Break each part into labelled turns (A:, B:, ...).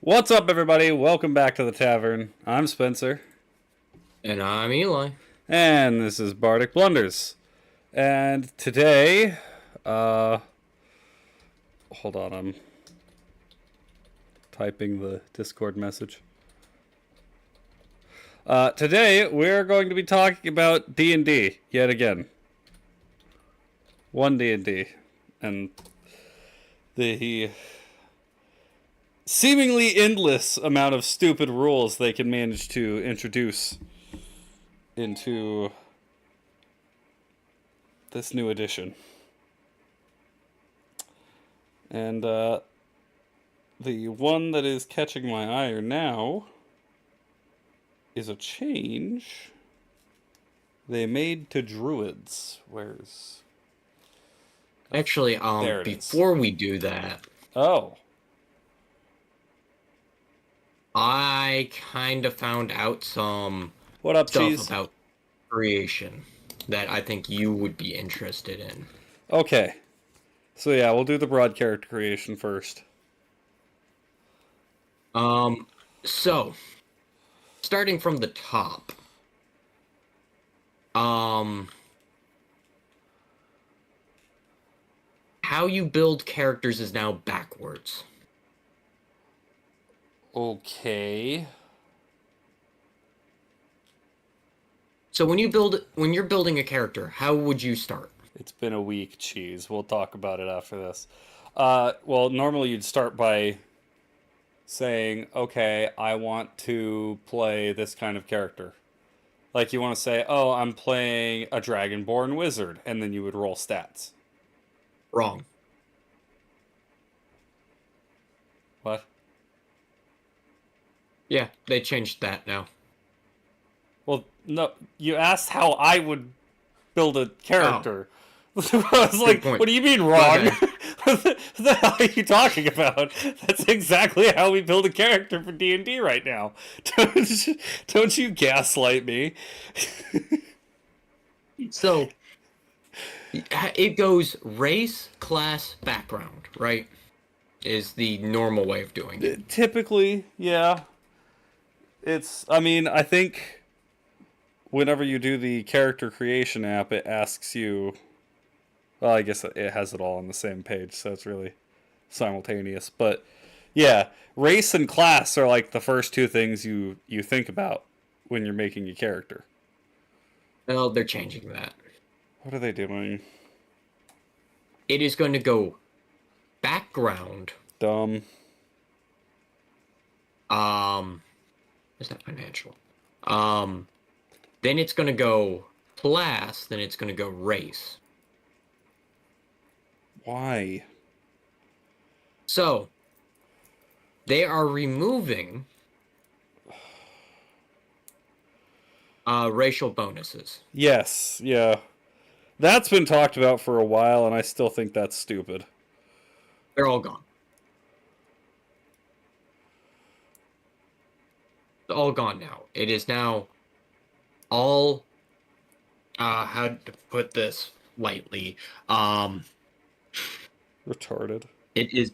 A: What's up, everybody? Welcome back to the tavern. I'm Spencer,
B: And I'm Eli.
A: and this is Bardic Blunders. And today, uh, hold on, I'm typing the Discord message. Today, we're going to be talking about D&D yet again. One D&D, and the seemingly endless amount of stupid rules they can manage to introduce into this new edition. And the one that is catching my eye now is a change they made to druids. Where's...
B: Actually,
A: There it is.
B: before we do that,
A: Oh.
B: I kind of found out some
A: What up,
B: stuff
A: cheese?
B: about creation that I think you would be interested in.
A: Okay. So yeah, we'll do the broad character creation first.
B: So starting from the top, how you build characters is now backwards.
A: Okay.
B: So when you're building a character, how would you start?
A: It's been a week, cheese. We'll talk about it after this. Well, normally you'd start by saying, okay, I want to play this kind of character. Like you want to say, oh, I'm playing a dragonborn wizard, and then you would roll stats.
B: Wrong.
A: What?
B: Yeah, they changed that now.
A: Well, no, you asked how I would build a character. I was like,
B: point.
A: what do you mean wrong? What the hell are you talking about? That's exactly how we build a character for D&D right now. Don't you gaslight me.
B: So it goes race, class, background, right? Is the normal way of doing it.
A: Typically, yeah. I think whenever you do the character creation app, it asks you. Well, I guess it has it all on the same page, so it's really simultaneous. But yeah, race and class are like the first two things you think about when you're making a character.
B: Well, they're changing that.
A: What are they doing?
B: It is going to go background.
A: Dumb.
B: Is that financial? Then it's going to go class. Then it's going to go race.
A: Why?
B: So they are removing racial bonuses.
A: Yes, yeah. That's been talked about for a while, and I still think that's stupid.
B: They're all gone. It's all gone now. It is now all how to put this lightly.
A: Retarded.
B: It is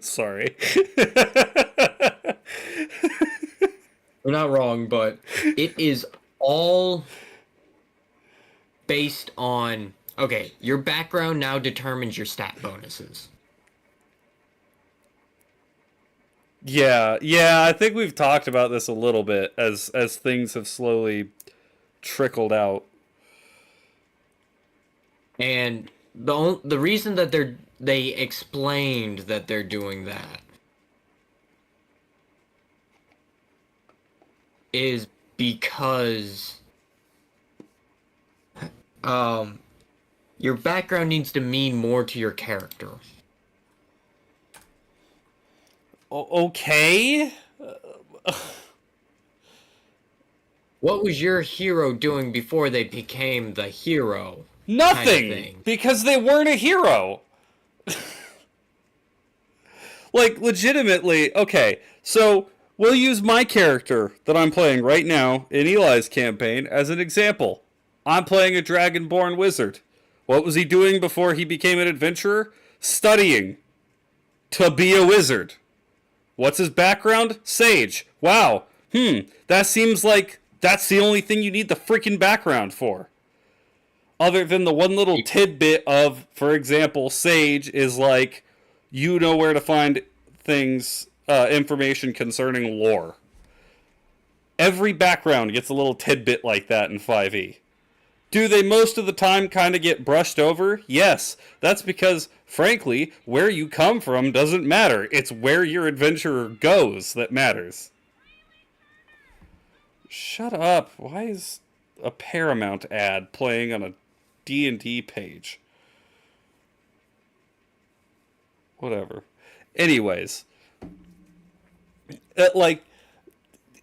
A: Sorry.
B: you're not wrong, but it is all based on okay, your background now determines your stat bonuses.
A: Yeah, I think we've talked about this a little bit as things have slowly trickled out.
B: And the reason that they explained that they're doing that is because your background needs to mean more to your character.
A: Okay.
B: What was your hero doing before they became the hero?
A: Nothing,
B: kind of thing?
A: Because they weren't a hero. Like, legitimately, okay, so we'll use my character that I'm playing right now in Eli's campaign as an example. I'm playing a dragonborn wizard. What was he doing before he became an adventurer? Studying to be a wizard. What's his background? Sage. Wow. That seems like that's the only thing you need the freaking background for. Other than the one little tidbit of, for example, Sage is like, you know where to find things, information concerning lore. Every background gets a little tidbit like that in 5e. Do they most of the time kind of get brushed over? Yes. That's because, frankly, where you come from doesn't matter. It's where your adventurer goes that matters. Shut up. Why is a Paramount ad playing on a D&D page? Whatever. Anyways. Like,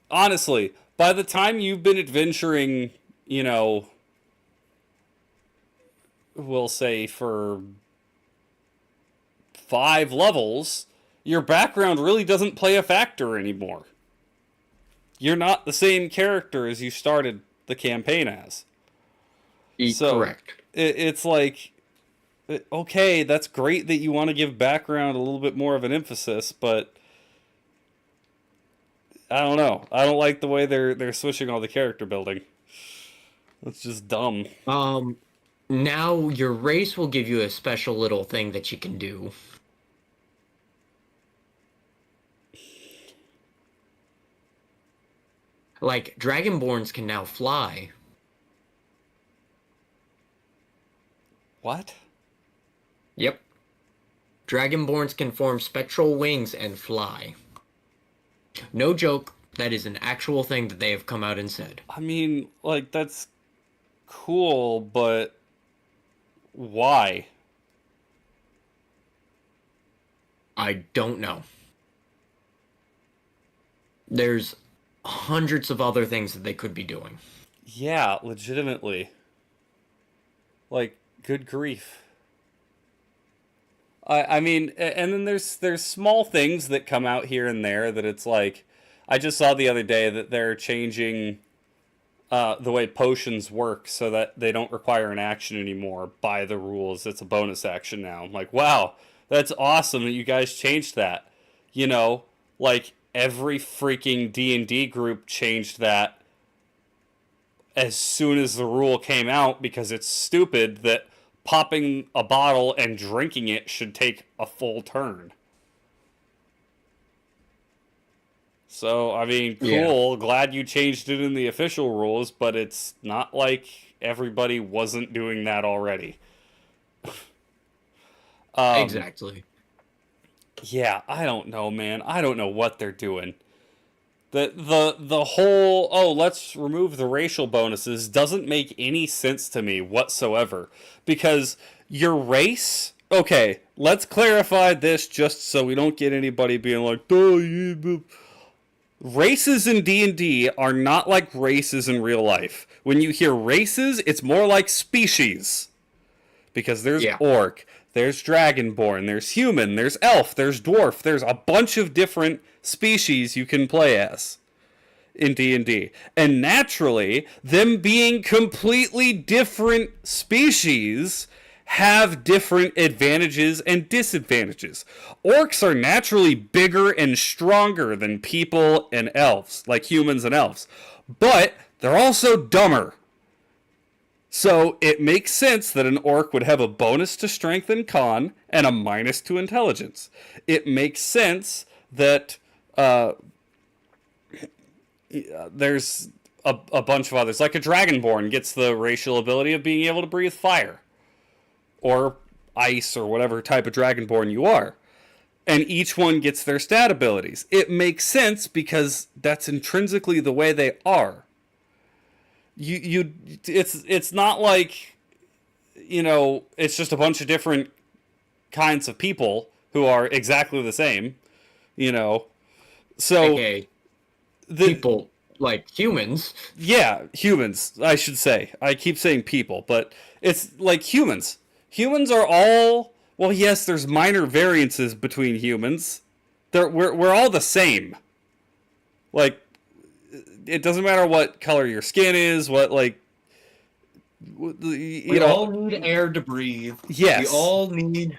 A: honestly, by the time you've been adventuring, you know, we'll say for 5 levels, your background really doesn't play a factor anymore. You're not the same character as you started the campaign as. So,
B: Correct.
A: It's like, okay, that's great that you want to give background a little bit more of an emphasis, but I don't know. I don't like the way they're switching all the character building. It's just dumb.
B: Now your race will give you a special little thing that you can do. Like, Dragonborns can now fly.
A: What?
B: Yep. Dragonborns can form spectral wings and fly. No joke, that is an actual thing that they have come out and said.
A: I mean, like, that's cool, but why?
B: I don't know. There's hundreds of other things that they could be doing.
A: Yeah, legitimately. Like, good grief. I mean, and then there's small things that come out here and there that it's like, I just saw the other day that they're changing the way potions work so that they don't require an action anymore by the rules. It's a bonus action now. I'm like, wow, that's awesome that you guys changed that. You know, like every freaking D&D group changed that as soon as the rule came out because it's stupid that popping a bottle and drinking it should take a full turn. So, I mean, cool. Yeah. Glad you changed it in the official rules, but it's not like everybody wasn't doing that already.
B: Exactly.
A: Yeah, I don't know, man. I don't know what they're doing. The whole, let's remove the racial bonuses doesn't make any sense to me whatsoever. Because your race... Okay, let's clarify this just so we don't get anybody being like, races in D&D are not like races in real life. When you hear races, it's more like species. Because there's orc, there's dragonborn, there's human, there's elf, there's dwarf. There's a bunch of different species you can play as in D&D. And naturally, them being completely different species have different advantages and disadvantages. Orcs are naturally bigger and stronger than people and elves, like humans and elves. But they're also dumber. So it makes sense that an orc would have a bonus to strength and con and a minus to intelligence. It makes sense that there's a bunch of others. Like a dragonborn gets the racial ability of being able to breathe fire. Or ice, or whatever type of dragonborn you are. And each one gets their stat abilities. It makes sense because that's intrinsically the way they are. It's not like, you know, it's just a bunch of different kinds of people who are exactly the same, you know. So
B: okay. People like humans.
A: Yeah, humans, I should say. I keep saying people, but it's like humans. Humans are all, well, yes, there's minor variances between humans. We're all the same. Like, it doesn't matter what color your skin is, what, like,
C: we all need air to breathe.
A: Yes.
B: We all need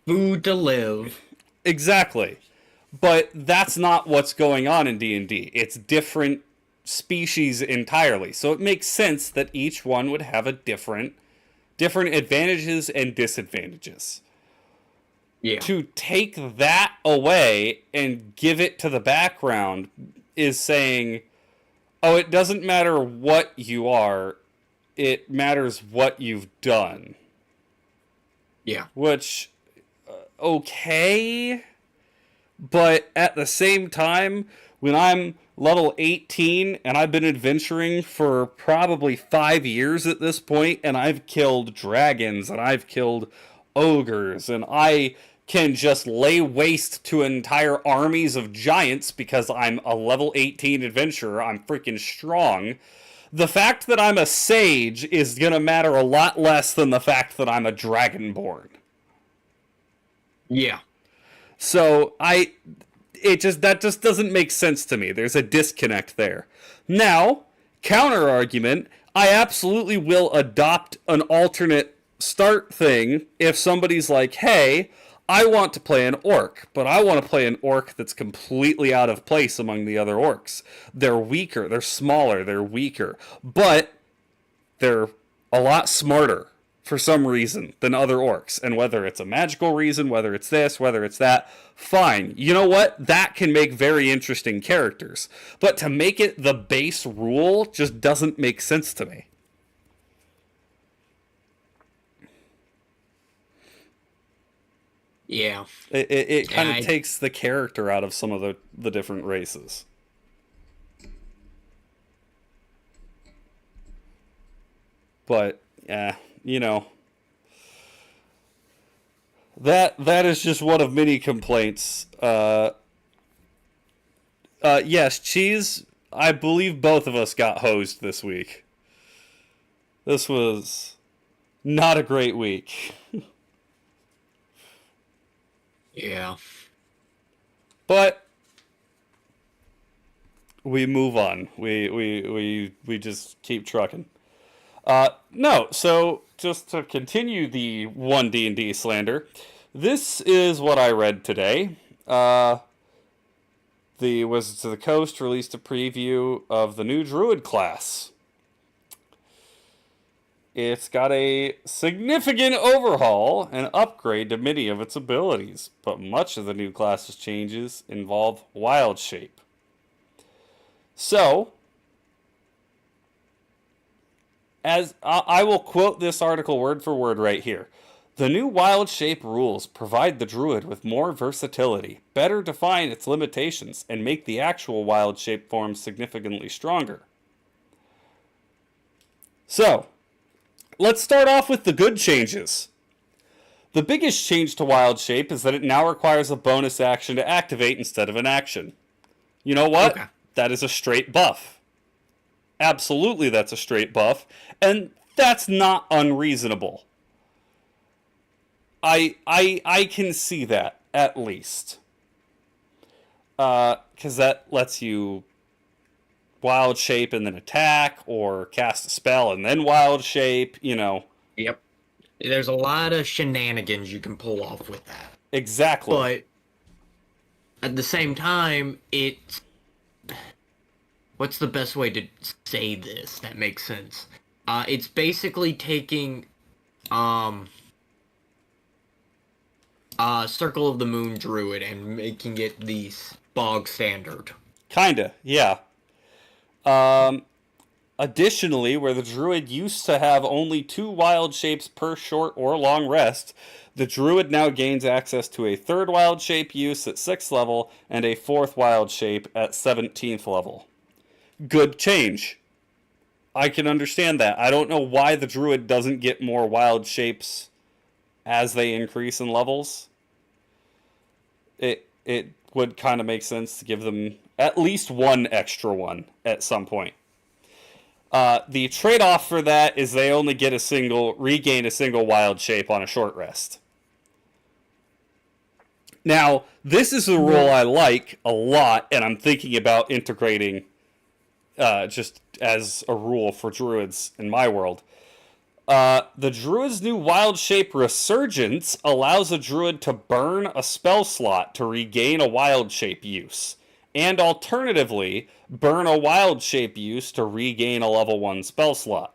B: food to live.
A: Exactly. But that's not what's going on in D&D. It's different species entirely. So it makes sense that each one would have a different advantages and disadvantages.
B: Yeah.
A: To take that away and give it to the background is saying, oh, it doesn't matter what you are, it matters what you've done.
B: Yeah.
A: Which, okay, but at the same time, when I'm level 18 and I've been adventuring for probably 5 years at this point, and I've killed dragons and I've killed ogres, and I can just lay waste to entire armies of giants because I'm a level 18 adventurer. I'm freaking strong. The fact that I'm a sage is going to matter a lot less than the fact that I'm a dragonborn.
B: Yeah.
A: So that just doesn't make sense to me. There's a disconnect there. Now, counter argument, I absolutely will adopt an alternate start thing if somebody's like, hey, I want to play an orc, but I want to play an orc that's completely out of place among the other orcs. They're weaker, they're smaller, they're weaker, but they're a lot smarter for some reason than other orcs. And whether it's a magical reason, whether it's this, whether it's that, fine. You know what? That can make very interesting characters. But to make it the base rule just doesn't make sense to me.
B: Yeah.
A: It kind of takes the character out of some of the different races. But, yeah, you know, that is just one of many complaints. Yes, Cheese, I believe both of us got hosed this week. This was not a great week.
B: Yeah.
A: But we move on. We just keep trucking. No, so just to continue the one D&D slander, this is what I read today. The Wizards of the Coast released a preview of the new Druid class. It's got a significant overhaul and upgrade to many of its abilities, but much of the new class's changes involve wild shape. So, as I will quote this article word for word right here. The new wild shape rules provide the druid with more versatility, better define its limitations, and make the actual wild shape form significantly stronger. So, let's start off with the good changes. The biggest change to wild shape is that it now requires a bonus action to activate instead of an action. You know what?
B: Okay.
A: That is a straight buff. Absolutely, that's a straight buff, and that's not unreasonable. I can see that, at least. Because that lets you wild shape and then attack, or cast a spell and then wild shape, you know.
B: Yep. There's a lot of shenanigans you can pull off with that.
A: Exactly.
B: But at the same time, it's... What's the best way to say this that makes sense? It's basically taking Circle of the Moon Druid and making it the bog standard.
A: Kinda, yeah. Additionally, where the druid used to have only 2 wild shapes per short or long rest, the druid now gains access to a 3rd wild shape use at 6th level and a 4th wild shape at 17th level. Good change. I can understand that. I don't know why the druid doesn't get more wild shapes as they increase in levels. It would kind of make sense to give them at least one extra one at some point. The trade-off for that is they only get regain a single wild shape on a short rest. Now, this is a rule I like a lot, and I'm thinking about integrating just as a rule for druids in my world. The druid's new wild shape resurgence allows a druid to burn a spell slot to regain a wild shape use, and alternatively, burn a wild shape use to regain a level 1 spell slot.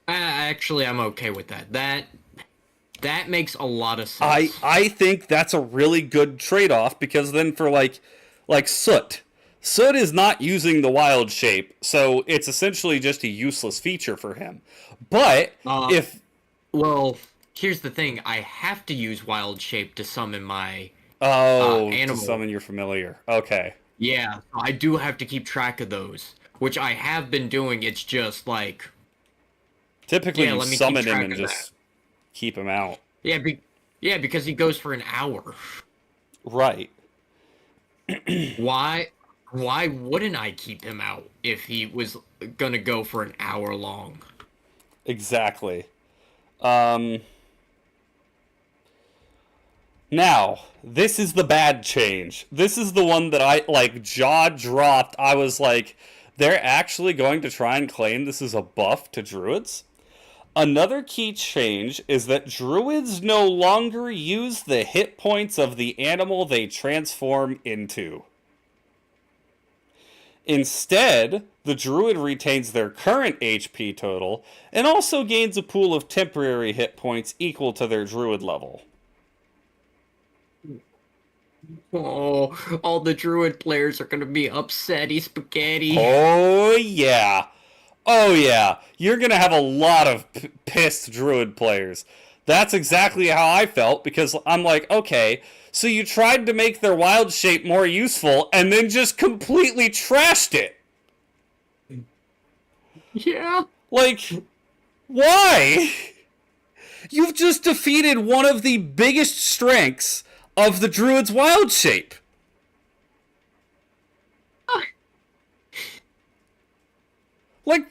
B: Actually, I'm okay with that. That makes a lot of sense.
A: I think that's a really good trade-off, because then for like Soot. Soot is not using the wild shape, so it's essentially just a useless feature for him. But if
B: well, here's the thing: I have to use wild shape to summon my
A: to
B: animal.
A: summon your familiar. Okay.
B: Yeah, I do have to keep track of those, which I have been doing. It's just like
A: Typically, you summon him and just keep him out.
B: Yeah, because he goes for an hour.
A: Right.
B: Why wouldn't I keep him out if he was gonna go for an hour long?
A: Exactly. Now, this is the bad change. This is the one that I, like, jaw dropped. I was like, they're actually going to try and claim this is a buff to druids? Another key change is that druids no longer use the hit points of the animal they transform into. Instead, the druid retains their current HP total and also gains a pool of temporary hit points equal to their druid level.
B: Oh, all the druid players are gonna be upsetty spaghetti.
A: Oh yeah. Oh yeah. You're gonna have a lot of pissed druid players. That's exactly how I felt, because I'm like, okay, so you tried to make their wild shape more useful and then just completely trashed it.
B: Yeah.
A: Like, why? You've just defeated one of the biggest strengths of the druid's wild shape. Like,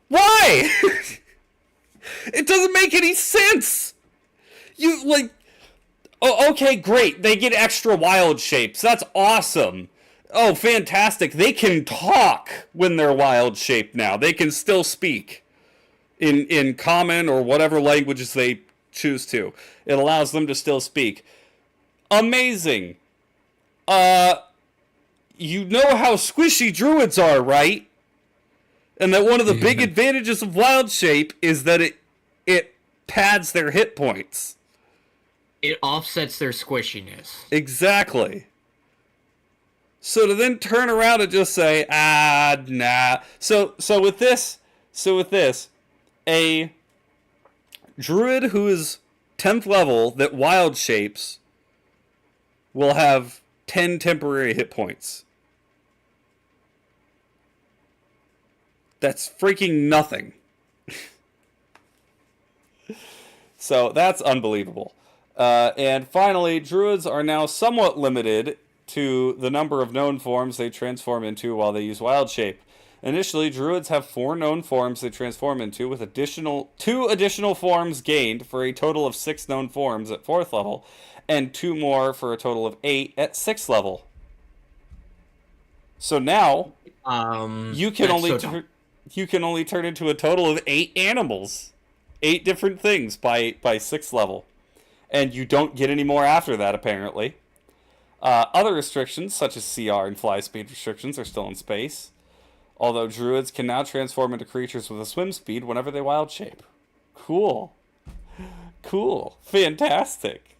A: why? It doesn't make any sense. You, like, oh, okay, great. They get extra wild shapes. That's awesome. Oh, fantastic. They can talk when they're wild shaped now. They can still speak in common or whatever languages they choose to. It allows them to still speak. Amazing. You know how squishy druids are, right? And that one of the big advantages of wild shape is that it pads their hit points.
B: It offsets their squishiness.
A: Exactly. So to then turn around and just say, nah. So with this, a druid who is 10th level that wild shapes will have 10 temporary hit points. That's freaking nothing. So that's unbelievable. And finally, druids are now somewhat limited to the number of known forms they transform into while they use wild shape. Initially, druids have 4 known forms they transform into, with 2 additional forms gained for a total of 6 known forms at 4th level, and 2 more for a total of 8 at 6th level. So now, you can only turn into a total of 8 animals. 8 different things by 6th level. And you don't get any more after that, apparently. Other restrictions, such as CR and fly speed restrictions, are still in space. Although druids can now transform into creatures with a swim speed whenever they wild shape. Cool. Fantastic.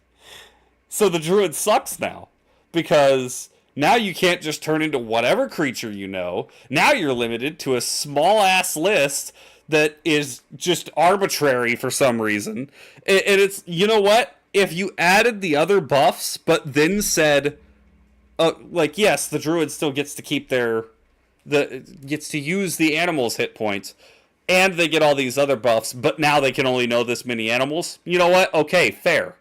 A: So the druid sucks now. Because now you can't just turn into whatever creature you know. Now you're limited to a small-ass list that is just arbitrary for some reason. And it's, you know what? If you added the other buffs, but then said, yes, the druid still gets to keep gets to use the animals' hit points, and they get all these other buffs, but now they can only know this many animals. You know what? Okay, fair.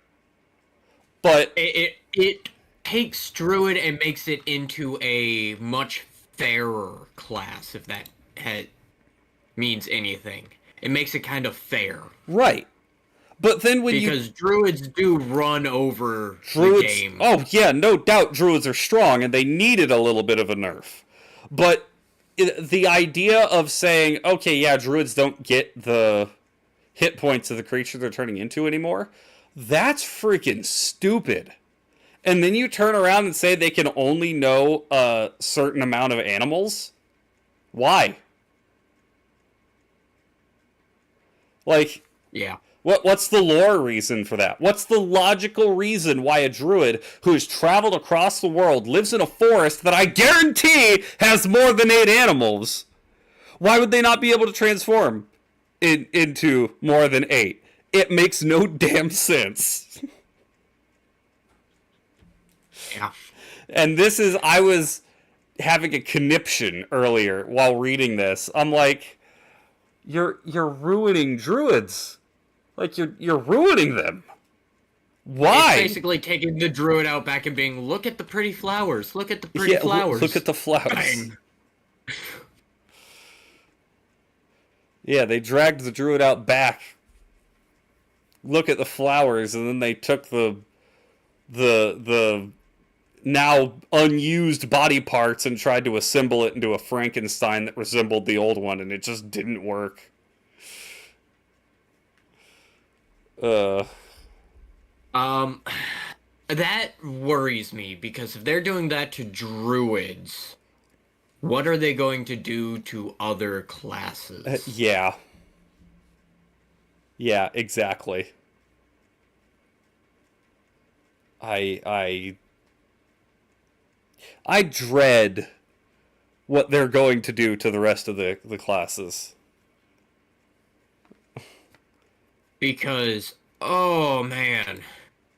A: But
B: it takes druid and makes it into a much fairer class, if that means anything. It makes it kind of fair.
A: Right. But then
B: because druids do run over the game.
A: Oh yeah, no doubt druids are strong and they needed a little bit of a nerf. But the idea of saying, okay, yeah, druids don't get the hit points of the creature they're turning into anymore, that's freaking stupid. And then you turn around and say they can only know a certain amount of animals? Why? Like,
B: Yeah.
A: what's the lore reason for that? What's the logical reason why a druid who has traveled across the world lives in a forest that I guarantee has more than 8 animals? Why would they not be able to transform into more than 8? It makes no damn sense.
B: Yeah.
A: And this is, I was having a conniption earlier while reading this. I'm like, you're ruining druids. Like you're ruining them. Why?
B: It's basically taking the druid out back and being, look at the pretty flowers. Look at the pretty
A: Yeah,
B: flowers.
A: look at the flowers.
B: Bang.
A: Yeah, they dragged the druid out back. Look at the flowers, and then they took the now unused body parts and tried to assemble it into a Frankenstein that resembled the old one, and it just didn't work.
B: That worries me, because if they're doing that to druids, what are they going to do to other classes?
A: Yeah. Yeah, exactly. I dread what they're going to do to the rest of the classes.
B: Because, oh man.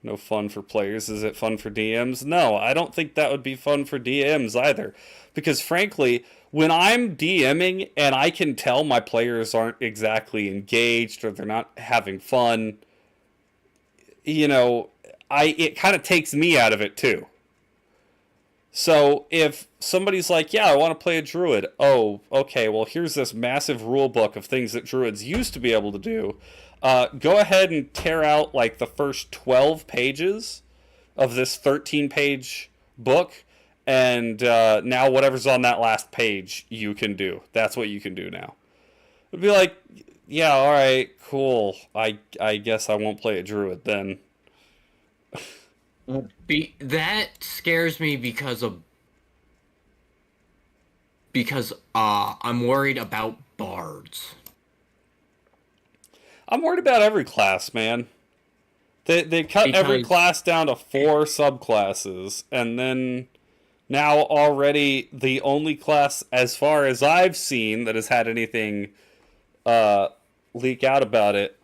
A: No fun for players. Is it fun for DMs? No, I don't think that would be fun for DMs either. Because frankly, when I'm DMing and I can tell my players aren't exactly engaged or they're not having fun, you know, it kind of takes me out of it too. So if somebody's like, yeah, I want to play a druid. Oh, okay, well, here's this massive rule book of things that druids used to be able to do. Go ahead and tear out like the first 12 pages of this 13-page book, and now whatever's on that last page you can do. That's what you can do now. It'd be like, yeah, all right, cool. I guess I won't play a druid then.
B: That scares me because I'm worried about bards.
A: I'm worried about every class, man. They cut every class down to 4 subclasses, and then now already the only class, as far as I've seen, that has had anything leak out about it,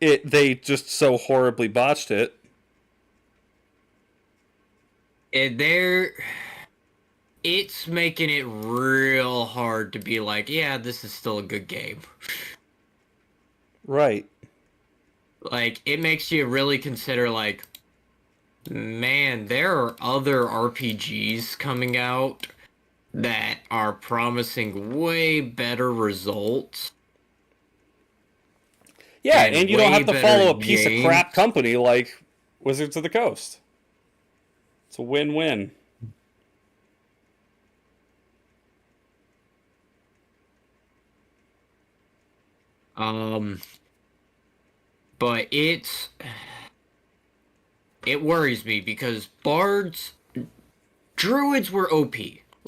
A: they just so horribly botched it.
B: It's making it real hard to be like, yeah, this is still a good game.
A: Right.
B: Like, it makes you really consider, like, man, there are other RPGs coming out that are promising way better results.
A: Yeah, and you don't have to follow a piece
B: games.
A: of crap company like Wizards of the Coast. It's a win-win.
B: But it worries me because druids were OP.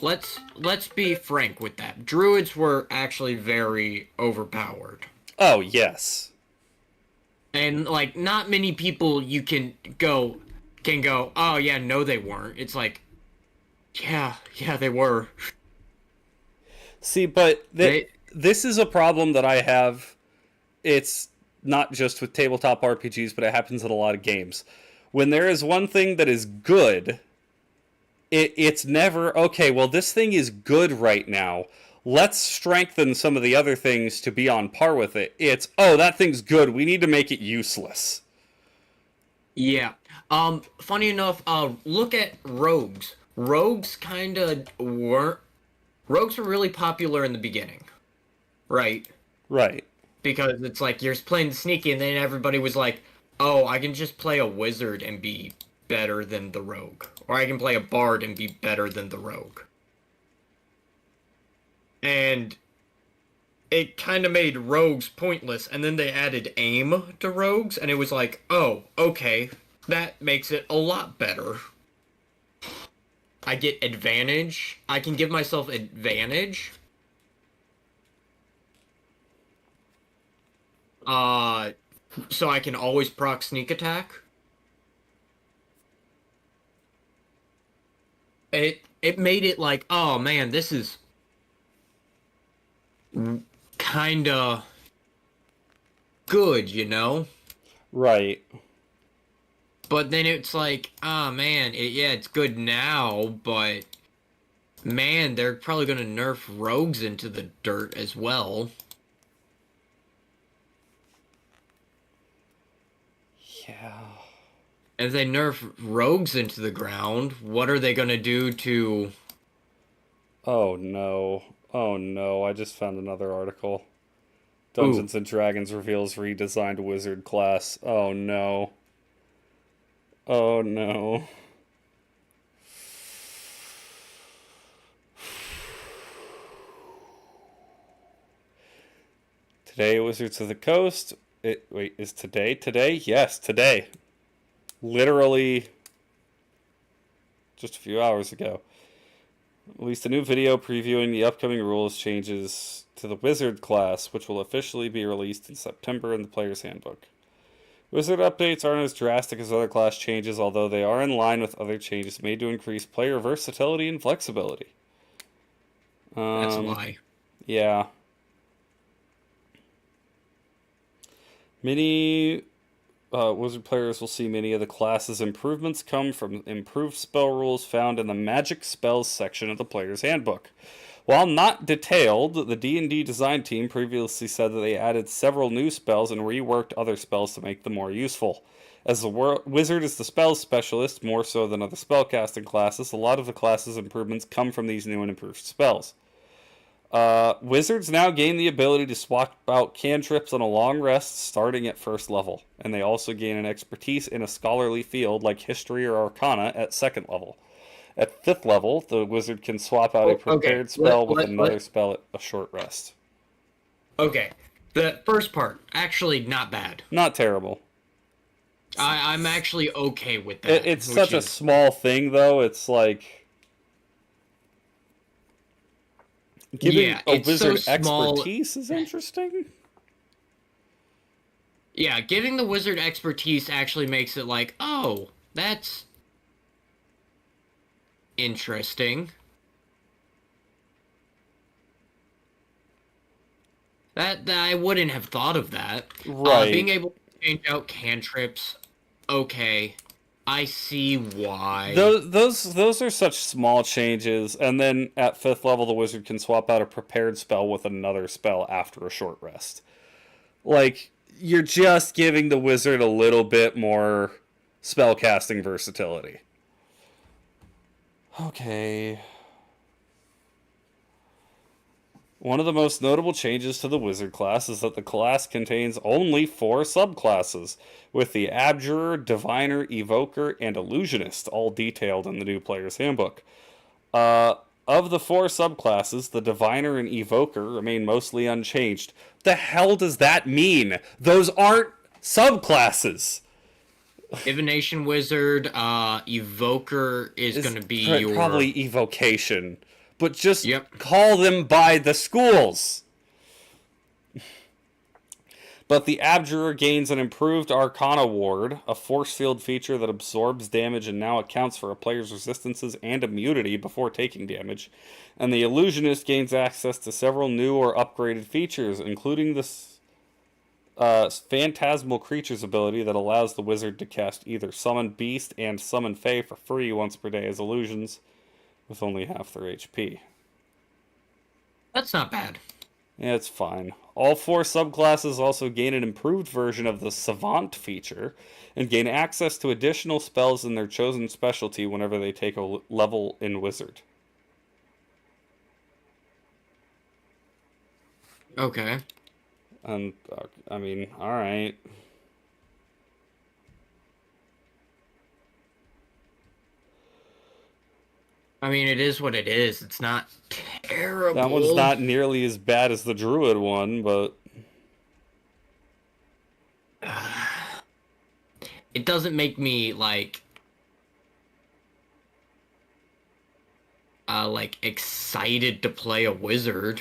B: Let's be frank with that. Druids were actually very overpowered.
A: Oh, yes.
B: And like not many people you can go, oh yeah, no they weren't. It's like yeah, they were.
A: See, but this is a problem that I have. It's not just with tabletop RPGs, but it happens in a lot of games. When there is one thing that is good, it's never, okay, well, this thing is good right now. Let's strengthen some of the other things to be on par with it. It's, oh, that thing's good. We need to make it useless.
B: Yeah. Funny enough, look at rogues. Rogues were really popular in the beginning. Right?
A: Right.
B: Because it's like you're playing sneaky, and then everybody was like, oh, I can just play a wizard and be better than the rogue. Or I can play a bard and be better than the rogue. and it kind of made rogues pointless, and then they added aim to rogues, and it was like, oh, okay, that makes it a lot better. I get advantage. I can give myself advantage. Uh, so I can always proc sneak attack. It made it like, oh man, this is kinda good, you know?
A: Right.
B: But then it's like, oh man, yeah, it's good now, but man, they're probably gonna nerf rogues into the dirt as well.
A: Yeah.
B: If they nerf rogues into the ground, what are they gonna do to...
A: Oh no. Oh no. I just found another article.
B: Ooh,
A: Dungeons and Dragons reveals redesigned wizard class. Oh no. Oh no. Today, Wizards of the Coast. Wait, is today? Today? Yes, today. Literally just a few hours ago. Released a new video previewing the upcoming rules changes to the Wizard class, which will officially be released in September in the Player's Handbook. Wizard updates aren't as drastic as other class changes, although they are in line with other changes made to increase player versatility and flexibility.
B: that's a
A: Um,
B: lie.
A: yeah. Many Wizard players will see many of the class's improvements come from improved spell rules found in the Magic Spells section of the Player's Handbook. While not detailed, the D&D design team previously said that they added several new spells and reworked other spells to make them more useful. As the wizard is the spells specialist more so than other spellcasting classes, a lot of the class's improvements come from these new and improved spells. Wizards now gain the ability to swap out cantrips on a long rest starting at first level, and they also gain an expertise in a scholarly field like history or arcana at second level. At fifth level, the wizard can swap out a
B: Oh, okay.
A: prepared spell with another
B: Let
A: spell at a short rest.
B: okay. The first part, actually not bad.
A: Not terrible.
B: I'm actually okay with
A: It,
B: that,
A: it's
B: which
A: such a
B: is
A: small thing, though. It's like giving
B: yeah,
A: a
B: it's so
A: wizard
B: small.
A: expertise is interesting.
B: Yeah, giving the wizard expertise actually makes it like, oh, that's interesting. That I wouldn't have thought of that. Being
A: Right.
B: able to change out cantrips, okay, I see why.
A: Those are such small changes, and then at fifth level, the wizard can swap out a prepared spell with another spell after a short rest. Like you're just giving the wizard a little bit more spellcasting versatility. Okay. One of the most notable changes to the wizard class is that the class contains only 4 subclasses, with the Abjurer, Diviner, Evoker, and Illusionist all detailed in the new player's handbook. Uh, of the 4 subclasses, the Diviner and Evoker remain mostly unchanged. The hell does that mean? Those aren't subclasses.
B: Divination wizard, evoker is
A: Is
B: gonna be your
A: probably evocation, but just
B: yep.
A: call them by the schools. But the Abjurer gains an improved Arcana Ward, a force field feature that absorbs damage and now accounts for a player's resistances and immunity before taking damage. And the Illusionist gains access to several new or upgraded features, including the Phantasmal Creatures ability that allows the wizard to cast either Summon Beast and Summon Fae for free once per day as illusions, with only half their HP.
B: That's not bad.
A: Yeah, it's fine. All 4 subclasses also gain an improved version of the Savant feature and gain access to additional spells in their chosen specialty whenever they take a level in Wizard.
B: Okay.
A: And, I mean, alright.
B: I mean, it is what it is. It's not
A: That one's
B: terrible.
A: not nearly as bad as the druid one, but
B: It doesn't make me like excited to play a wizard.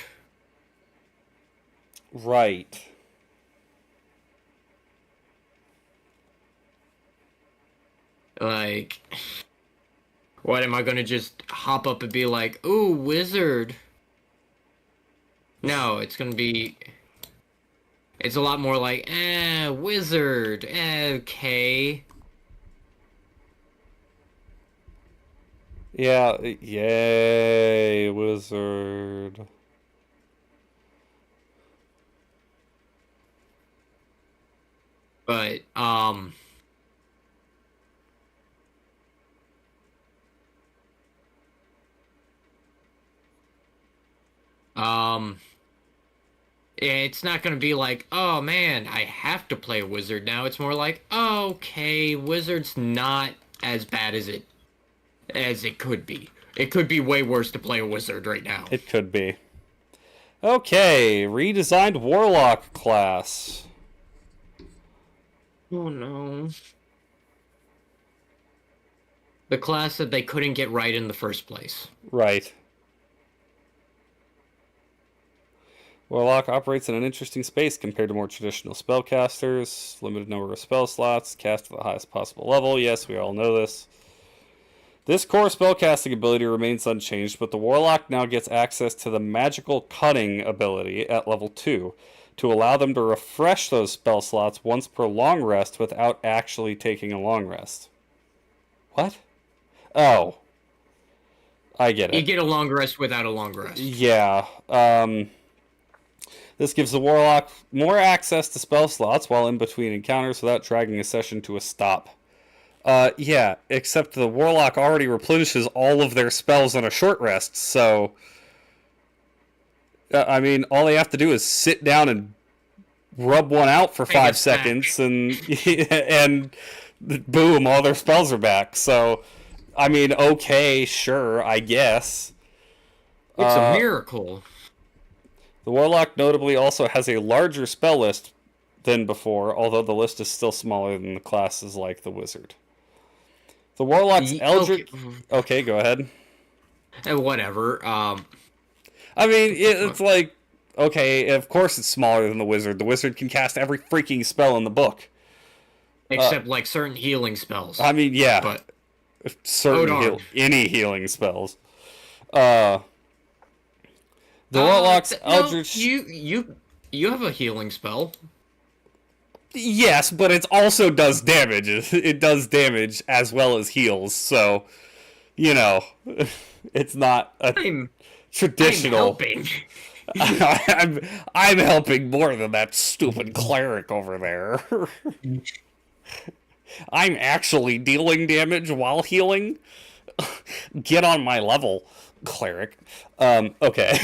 A: right.
B: Like, what am I gonna just hop up and be like, "Ooh, wizard"? No, it's gonna be. It's a lot more like, wizard. Okay.
A: Yeah, yay, wizard.
B: But um, it's not gonna be like, oh man, I have to play a wizard now. It's more like, oh, okay, wizard's not as bad as it could be. It could be way worse to play a wizard right now.
A: It could be. Okay, redesigned warlock class.
B: Oh no. The class that they couldn't get right in the first place.
A: Right. Warlock operates in an interesting space compared to more traditional spellcasters. Limited number of spell slots, cast at the highest possible level. Yes, we all know this. This core spellcasting ability remains unchanged, but the Warlock now gets access to the Magical Cutting ability at level 2 to allow them to refresh those spell slots once per long rest without actually taking a long rest. What? Oh, I get
B: You
A: it.
B: get a long rest without a long rest.
A: Yeah. This gives the Warlock more access to spell slots while in between encounters without dragging a session to a stop. Yeah, except the Warlock already replenishes all of their spells on a short rest, so... I mean, all they have to do is sit down and rub one out for
B: Take a
A: 5 seconds, and and boom, all their spells are back. So, I mean, okay, sure, I guess.
B: It's a miracle.
A: The Warlock notably also has a larger spell list than before, although the list is still smaller than the classes like the Wizard. The Warlock's
B: Okay,
A: Eldritch... Okay, go ahead.
B: whatever.
A: I mean, it's like... Okay, of course it's smaller than the Wizard. The Wizard can cast every freaking spell in the book.
B: Except like certain healing spells.
A: I mean, yeah.
B: But
A: Certain any healing spells. The Warlock's Eldritch...
B: No, you have a healing spell.
A: Yes, but it also does damage. It does damage as well as heals, so... You know, it's not a traditional...
B: I'm helping.
A: I'm helping more than that stupid cleric over there. I'm actually dealing damage while healing. Get on my level, cleric. Okay.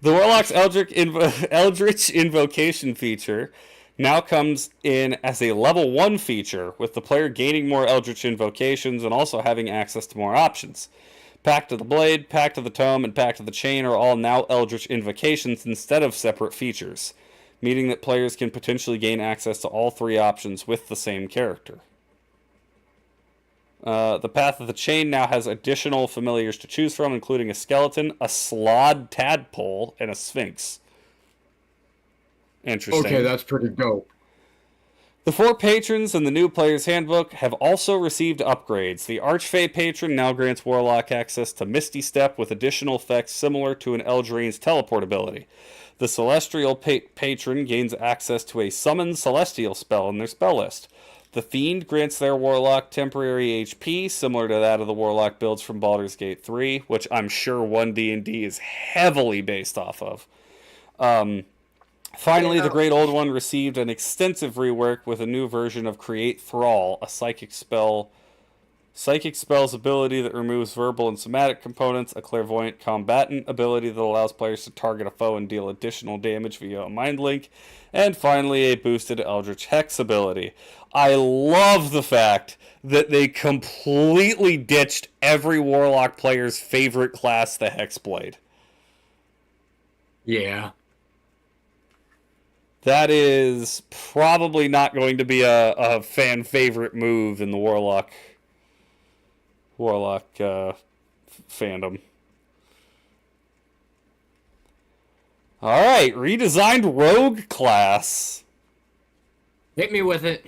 A: The Warlock's Eldritch Invocation feature now comes in as a level 1 feature, with the player gaining more Eldritch Invocations and also having access to more options. Pact of the Blade, Pact of the Tome, and Pact of the Chain are all now Eldritch Invocations instead of separate features, meaning that players can potentially gain access to all 3 options with the same character. The Path of the Chain now has additional familiars to choose from, including a skeleton, a slod tadpole, and a sphinx. Interesting.
B: Okay, that's pretty dope.
A: The 4 patrons in the new player's handbook have also received upgrades. The Archfey patron now grants Warlock access to Misty Step with additional effects similar to an Eldraine's teleport ability. The Celestial patron gains access to a Summon Celestial spell in their spell list. The Fiend grants their Warlock temporary HP, similar to that of the Warlock builds from Baldur's Gate 3, which I'm sure 1D&D is heavily based off of. Finally, the Great Old One received an extensive rework with a new version of Create Thrall, a psychic spell Psychic Spells ability that removes verbal and somatic components. A Clairvoyant Combatant ability that allows players to target a foe and deal additional damage via a Mind Link. And finally, a boosted Eldritch Hex ability. I love the fact that they completely ditched every Warlock player's favorite class, the Hexblade.
B: Yeah.
A: That is probably not going to be a fan favorite move in the Warlock fandom. Alright, redesigned Rogue class.
B: Hit me with it.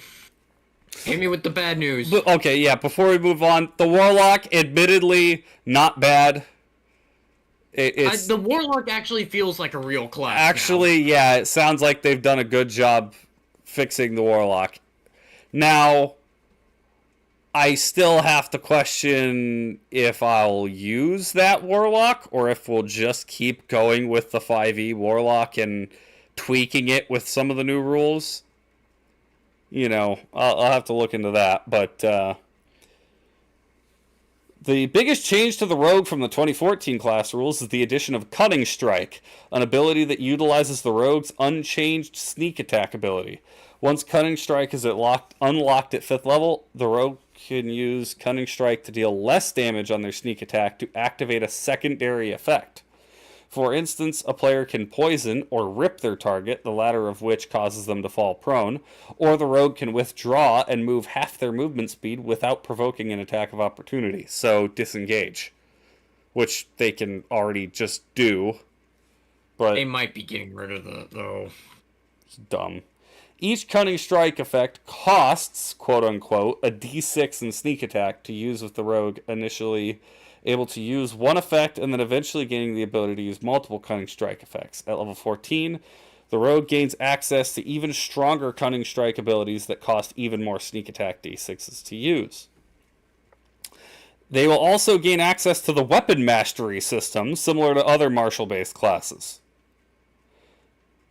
B: Hit me with the bad news.
A: Okay, yeah, before we move on, the Warlock, admittedly, not bad.
B: The Warlock actually feels like a real class.
A: Actually,
B: now.
A: Yeah, it sounds like they've done a good job fixing the Warlock. Now, I still have to question if I'll use that Warlock or if we'll just keep going with the 5e Warlock and tweaking it with some of the new rules. You know, I'll have to look into that. But the biggest change to the Rogue from the 2014 class rules is the addition of Cunning Strike, an ability that utilizes the Rogue's unchanged sneak attack ability. Once Cunning Strike is unlocked at 5th level, the Rogue can use Cunning Strike to deal less damage on their sneak attack to activate a secondary effect. For instance, a player can poison or rip their target, the latter of which causes them to fall prone, or the Rogue can withdraw and move half their movement speed without provoking an attack of opportunity, so disengage, which they can already just do. But
B: they might be getting rid of that, though.
A: It's dumb. Each Cunning Strike effect costs, quote-unquote, a d6 in sneak attack to use with the Rogue, initially able to use one effect and then eventually gaining the ability to use multiple Cunning Strike effects. At level 14, the Rogue gains access to even stronger Cunning Strike abilities that cost even more sneak attack d6s to use. They will also gain access to the Weapon Mastery system, similar to other martial-based classes.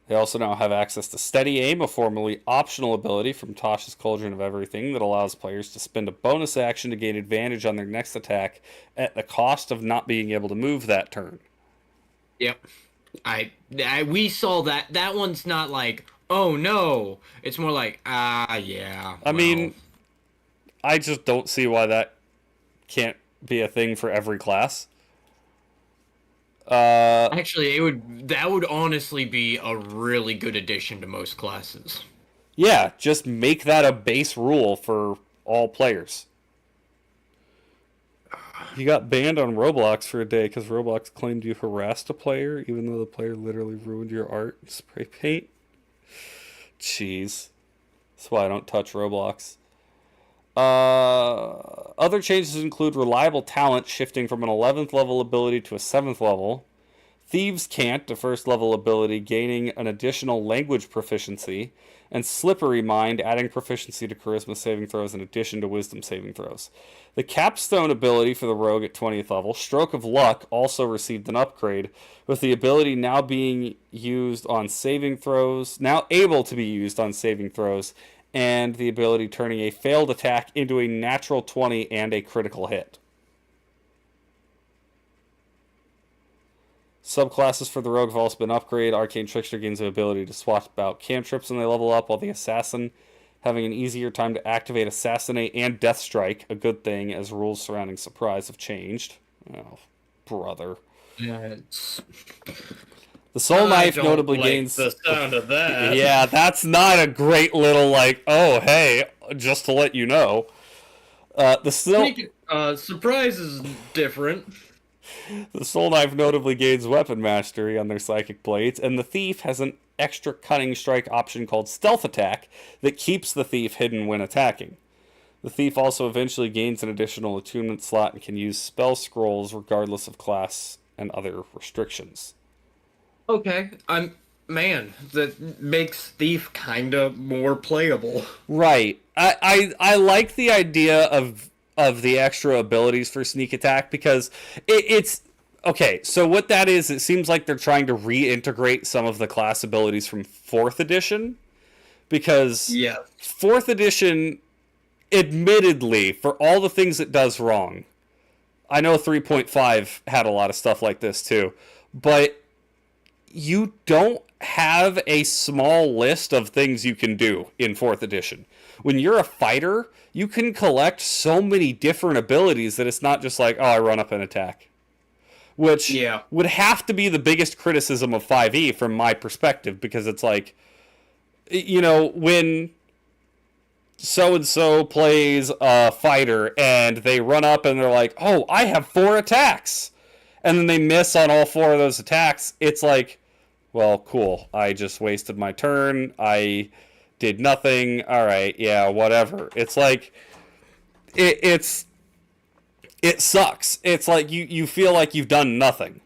A: They also now have access to Steady Aim, a formerly optional ability from Tosh's Cauldron of Everything that allows players to spend a bonus action to gain advantage on their next attack at the cost of not being able to move that turn.
B: Yep. We saw that. That one's not like, oh no. It's more like, yeah.
A: I mean, I just don't see why that can't be a thing for every class.
B: Actually, that would honestly be a really good addition to most classes.
A: Yeah, just make that a base rule for all players. You got banned on Roblox for a day because Roblox claimed you harassed a player, even though the player literally ruined your art and spray paint. Jeez. That's why I don't touch Roblox. Other changes include Reliable Talent shifting from an 11th level ability to a 7th level. Thieves' Cant, a 1st level ability, gaining an additional language proficiency. And Slippery Mind, adding proficiency to Charisma saving throws in addition to Wisdom saving throws. The Capstone ability for the Rogue at 20th level, Stroke of Luck, also received an upgrade, with the ability now being used on saving throws, now able to be used on saving throws, and the ability turning a failed attack into a natural 20 and a critical hit. Subclasses for the Rogue have also been upgraded. Arcane Trickster gains the ability to swap out cantrips when they level up, while the Assassin having an easier time to activate Assassinate and Death Strike, a good thing as rules surrounding Surprise have changed. Oh, brother.
B: Yeah,
A: the Soul Knife notably gains
B: the sound of that.
A: Yeah, that's not a great little like, oh hey, just to let you know.
B: Surprise is different.
A: The Soul Knife notably gains Weapon Mastery on their Psychic Blades, and the Thief has an extra Cunning Strike option called Stealth Attack that keeps the Thief hidden when attacking. The Thief also eventually gains an additional attunement slot and can use spell scrolls regardless of class and other restrictions.
B: Okay, that makes Thief kind of more playable.
A: Right. I like the idea of the extra abilities for sneak attack because it's okay. So what that is, it seems like they're trying to reintegrate some of the class abilities from 4th edition because 4th edition admittedly, for all the things it does wrong, I know 3.5 had a lot of stuff like this too, but you don't have a small list of things you can do in 4th edition. When you're a fighter, you can collect so many different abilities that it's not just like, oh, I run up and attack. Which
B: Yeah.
A: would have to be the biggest criticism of 5e from my perspective, because it's like, when so and so plays a fighter and they run up and they're like, oh, I have 4 attacks. And then they miss on all 4 of those attacks. It's like, well, cool. I just wasted my turn. I did nothing. All right, yeah, whatever. It's like, it sucks. It's like you feel like you've done nothing.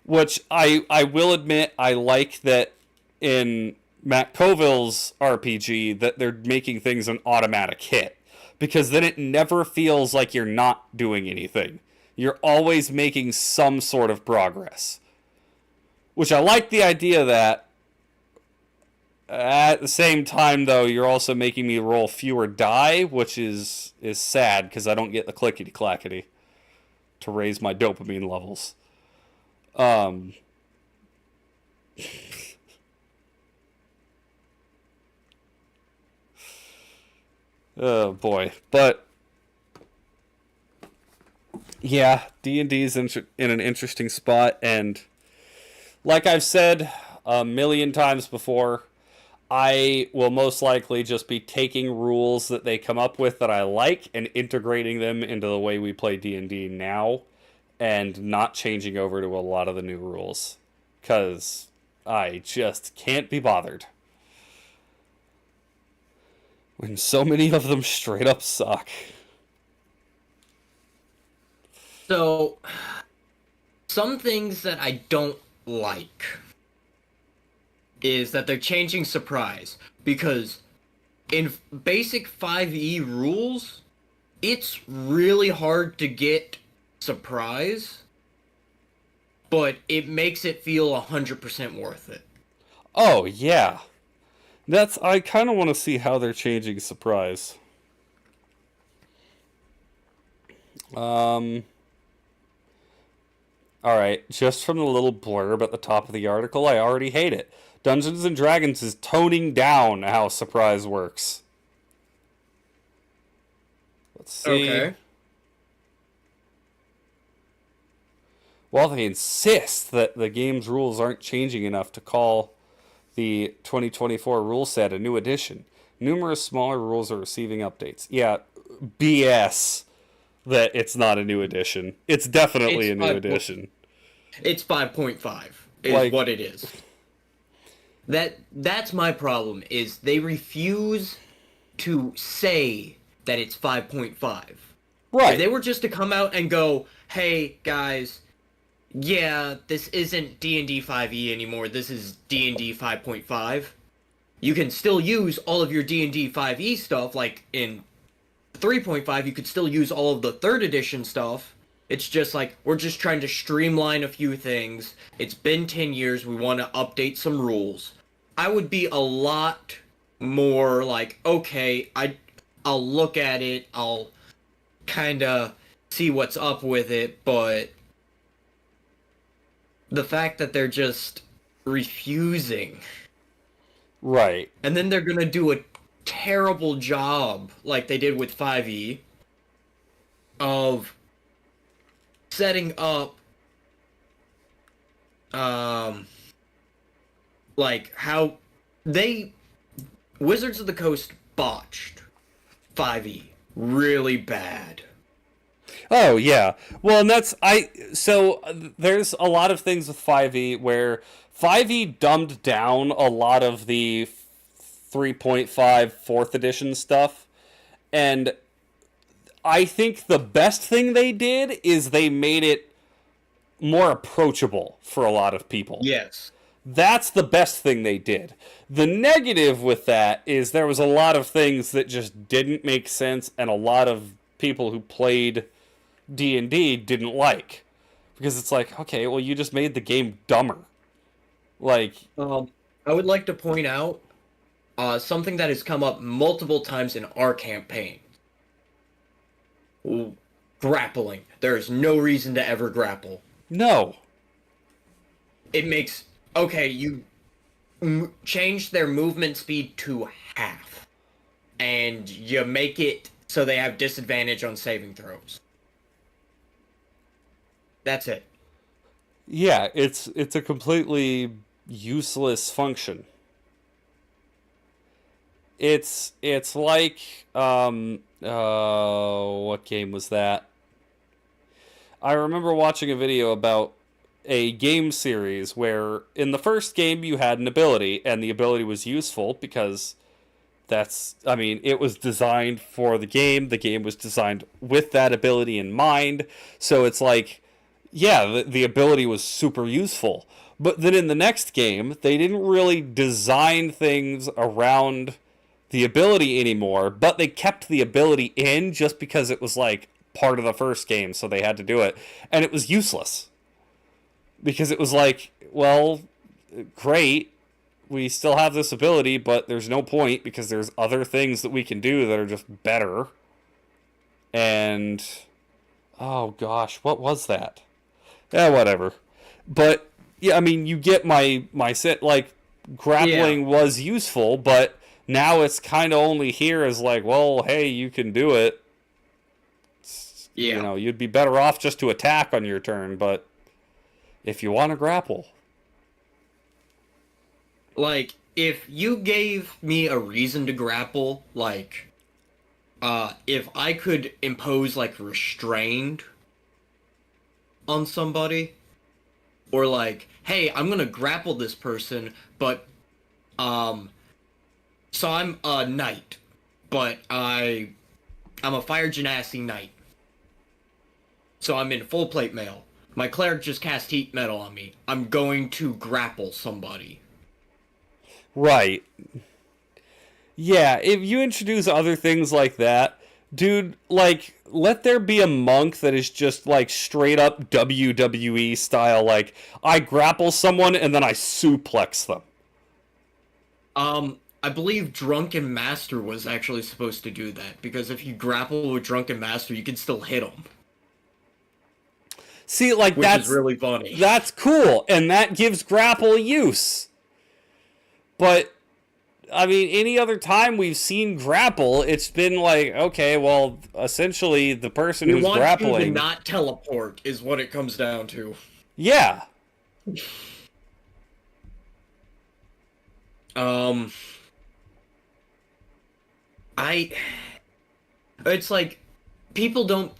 A: Which I will admit, I like that in Matt Colville's RPG that they're making things an automatic hit, because then it never feels like you're not doing anything. You're always making some sort of progress. Which I like the idea that. At the same time, though, you're also making me roll fewer die, which is sad, because I don't get the clickety clackety to raise my dopamine levels. Um, oh boy, but yeah, D&D is in an interesting spot, and like I've said a million times before, I will most likely just be taking rules that they come up with that I like and integrating them into the way we play D&D now, and not changing over to a lot of the new rules, because I just can't be bothered when so many of them straight up suck.
B: So, some things that I don't like is that they're changing surprise, because in basic 5e rules, it's really hard to get surprise, but it makes it feel 100% worth it.
A: Oh yeah, I kind of want to see how they're changing surprise. Um, all right, just from the little blurb at the top of the article, I already hate it. Dungeons and Dragons is toning down how surprise works. Let's see.
B: Okay.
A: While they insist that the game's rules aren't changing enough to call the 2024 rule set a new edition, numerous smaller rules are receiving updates. Yeah, BS that it's not a new edition. It's definitely a new edition.
B: It's 5.5 is
A: Like-
B: what it is. That's my problem, is they refuse to say that it's 5.5. If
A: Right.
B: they were just to come out and go, "Hey guys, yeah, this isn't D&D 5e anymore. This is D&D 5.5." You can still use all of your D&D 5e stuff, like in 3.5 you could still use all of the 3rd edition stuff. It's just like, we're just trying to streamline a few things. It's been 10 years, we want to update some rules. I would be a lot more like, okay, I'll look at it, I'll kind of see what's up with it, but the fact that they're just refusing,
A: Right.
B: and then they're gonna do a terrible job, like they did with 5e, of setting up, like how they, Wizards of the Coast botched 5e really bad.
A: Oh yeah. Well, and so there's a lot of things with 5e where 5e dumbed down a lot of the 3.5 4th edition stuff, and I think the best thing they did is they made it more approachable for a lot of people.
B: Yes.
A: That's the best thing they did. The negative with that is there was a lot of things that just didn't make sense, and a lot of people who played D&D didn't like. Because it's like, okay, well, you just made the game dumber. Like,
B: I would like to point out something that has come up multiple times in our campaign. Grappling. There is no reason to ever grapple.
A: No.
B: It makes okay. You change their movement speed to half, and you make it so they have disadvantage on saving throws. That's it.
A: Yeah, it's a completely useless function. It's like what game was that? I remember watching a video about a game series where in the first game you had an ability and the ability was useful because I mean, it was designed for the game. The game was designed with that ability in mind. So it's like, yeah, the ability was super useful. But then in the next game, they didn't really design things around the ability anymore, but they kept the ability in just because it was like part of the first game, so they had to do it. And it was useless. Because it was like, well, great, we still have this ability, but there's no point because there's other things that we can do that are just better. And oh gosh, what was that? Yeah, whatever. But yeah, I mean, you get my set. Like
B: Yeah,
A: grappling was useful, but now it's kind of only here as like, well, hey, you can do it. You
B: yeah.
A: know, you'd be better off just to attack on your turn, but if you want to grapple,
B: Like if you gave me a reason to grapple, like if I could impose like restrained on somebody, or like, hey, I'm gonna grapple this person, but um, so I'm a knight, but I'm a fire genasi knight, so I'm in full plate mail. My cleric just cast heat metal on me. I'm going to grapple somebody.
A: right? Yeah, if you introduce other things like that, dude, like let there be a monk that is just like straight up WWE style, like I grapple someone and then I suplex them.
B: I believe Drunken Master was actually supposed to do that because if you grapple with Drunken Master, you can still hit him,
A: See, like
B: which is really funny.
A: that's cool, and that gives grapple use. But I mean, any other time we've seen grapple, it's been like, okay, well, essentially the person
B: We
A: who's
B: want you to
A: grappling,
B: not teleport, is what it comes down to.
A: yeah,
B: Um, I. It's like people don't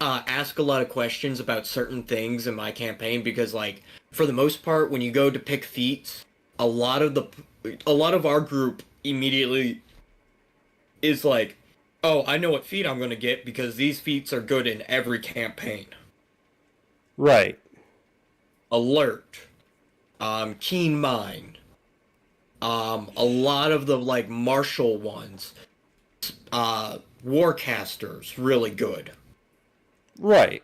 B: ask a lot of questions about certain things in my campaign because, like, for the most part, when you go to pick feats, a lot of the a lot of our group immediately is like, "Oh, I know what feat I'm gonna get because these feats are good in every campaign."
A: right,
B: Alert, keen mind, a lot of the like martial ones, warcasters, really good.
A: right.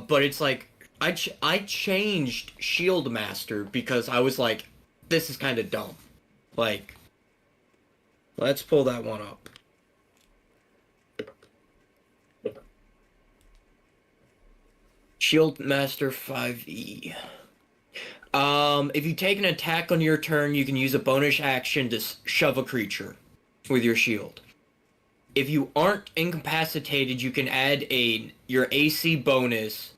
B: But it's like I changed Shield Master because I was like, this is kind of dumb. Like, let's pull that one up. Shield Master 5e. If you take an attack on your turn, you can use a bonus action to shove a creature with your shield. If you aren't incapacitated, you can add your AC bonus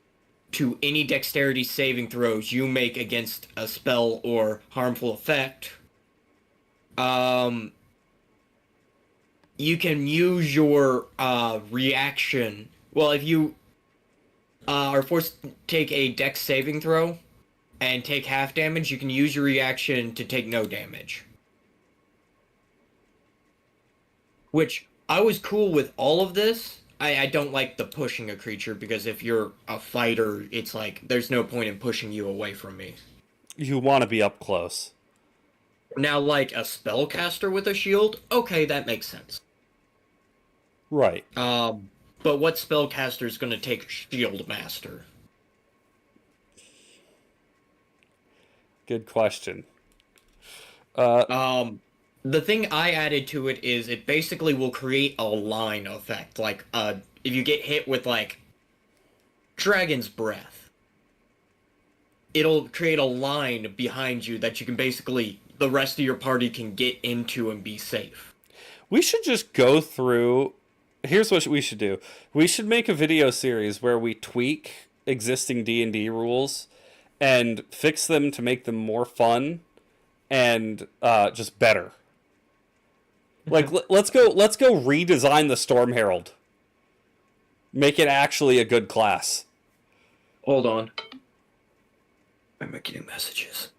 B: to any dexterity saving throws you make against a spell or harmful effect. Um, you can use your reaction. Well, if you are forced to take a dex saving throw and take half damage, you can use your reaction to take no damage. Which I was cool with all of this. I don't like the pushing a creature because if you're a fighter, it's like there's no point in pushing you away from me.
A: You want to be up close,
B: Now, like a spellcaster with a shield, okay, that makes sense.
A: right?
B: Um, but what spellcaster is going to take Shield Master?
A: Good question.
B: Um, the thing I added to it is it basically will create a line effect. Like, if you get hit with like Dragon's Breath, it'll create a line behind you that you can basically the rest of your party can get into and be safe.
A: We should just go through. Here's what we should do. We should make a video series where we tweak existing D&D rules and fix them to make them more fun and just better. Like let's go redesign the Storm Herald. Make it actually a good class.
B: Hold on. I'm getting messages.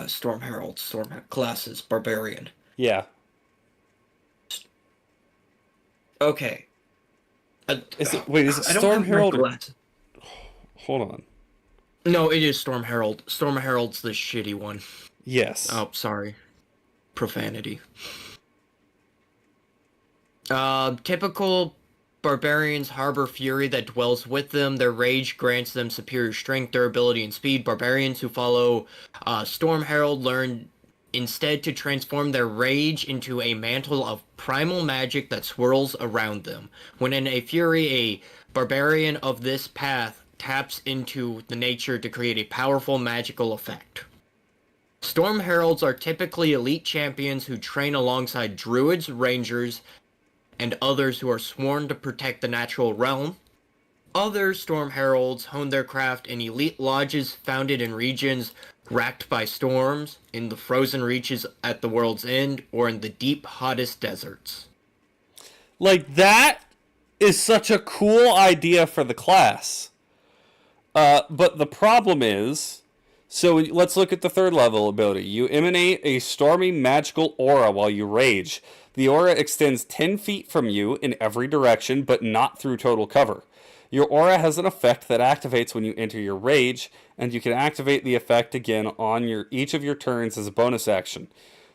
B: Storm Herald, classes, Barbarian.
A: Yeah.
B: Okay.
A: Is it
B: I don't
A: Storm
B: have
A: Herald?
B: my glasses.
A: Hold on.
B: No, it is Storm Herald. Storm Herald's the shitty one.
A: Yes.
B: Oh, sorry. Profanity. Typical barbarians harbor fury that dwells with them. Their rage grants them superior strength, durability, and speed. Barbarians who follow Storm Herald learn instead to transform their rage into a mantle of primal magic that swirls around them. When in a fury, a barbarian of this path taps into the nature to create a powerful magical effect. Storm Heralds are typically elite champions who train alongside druids, rangers, and others who are sworn to protect the natural realm. Other Storm Heralds hone their craft in elite lodges founded in regions racked by storms, in the frozen reaches at the world's end, or in the deep, hottest deserts.
A: Like, that is such a cool idea for the class. But the problem is, so let's look at the third level ability. You emanate a stormy magical aura while you rage. The aura extends 10 feet from you in every direction, but not through total cover. Your aura has an effect that activates when you enter your rage, and you can activate the effect again on each of your turns as a bonus action.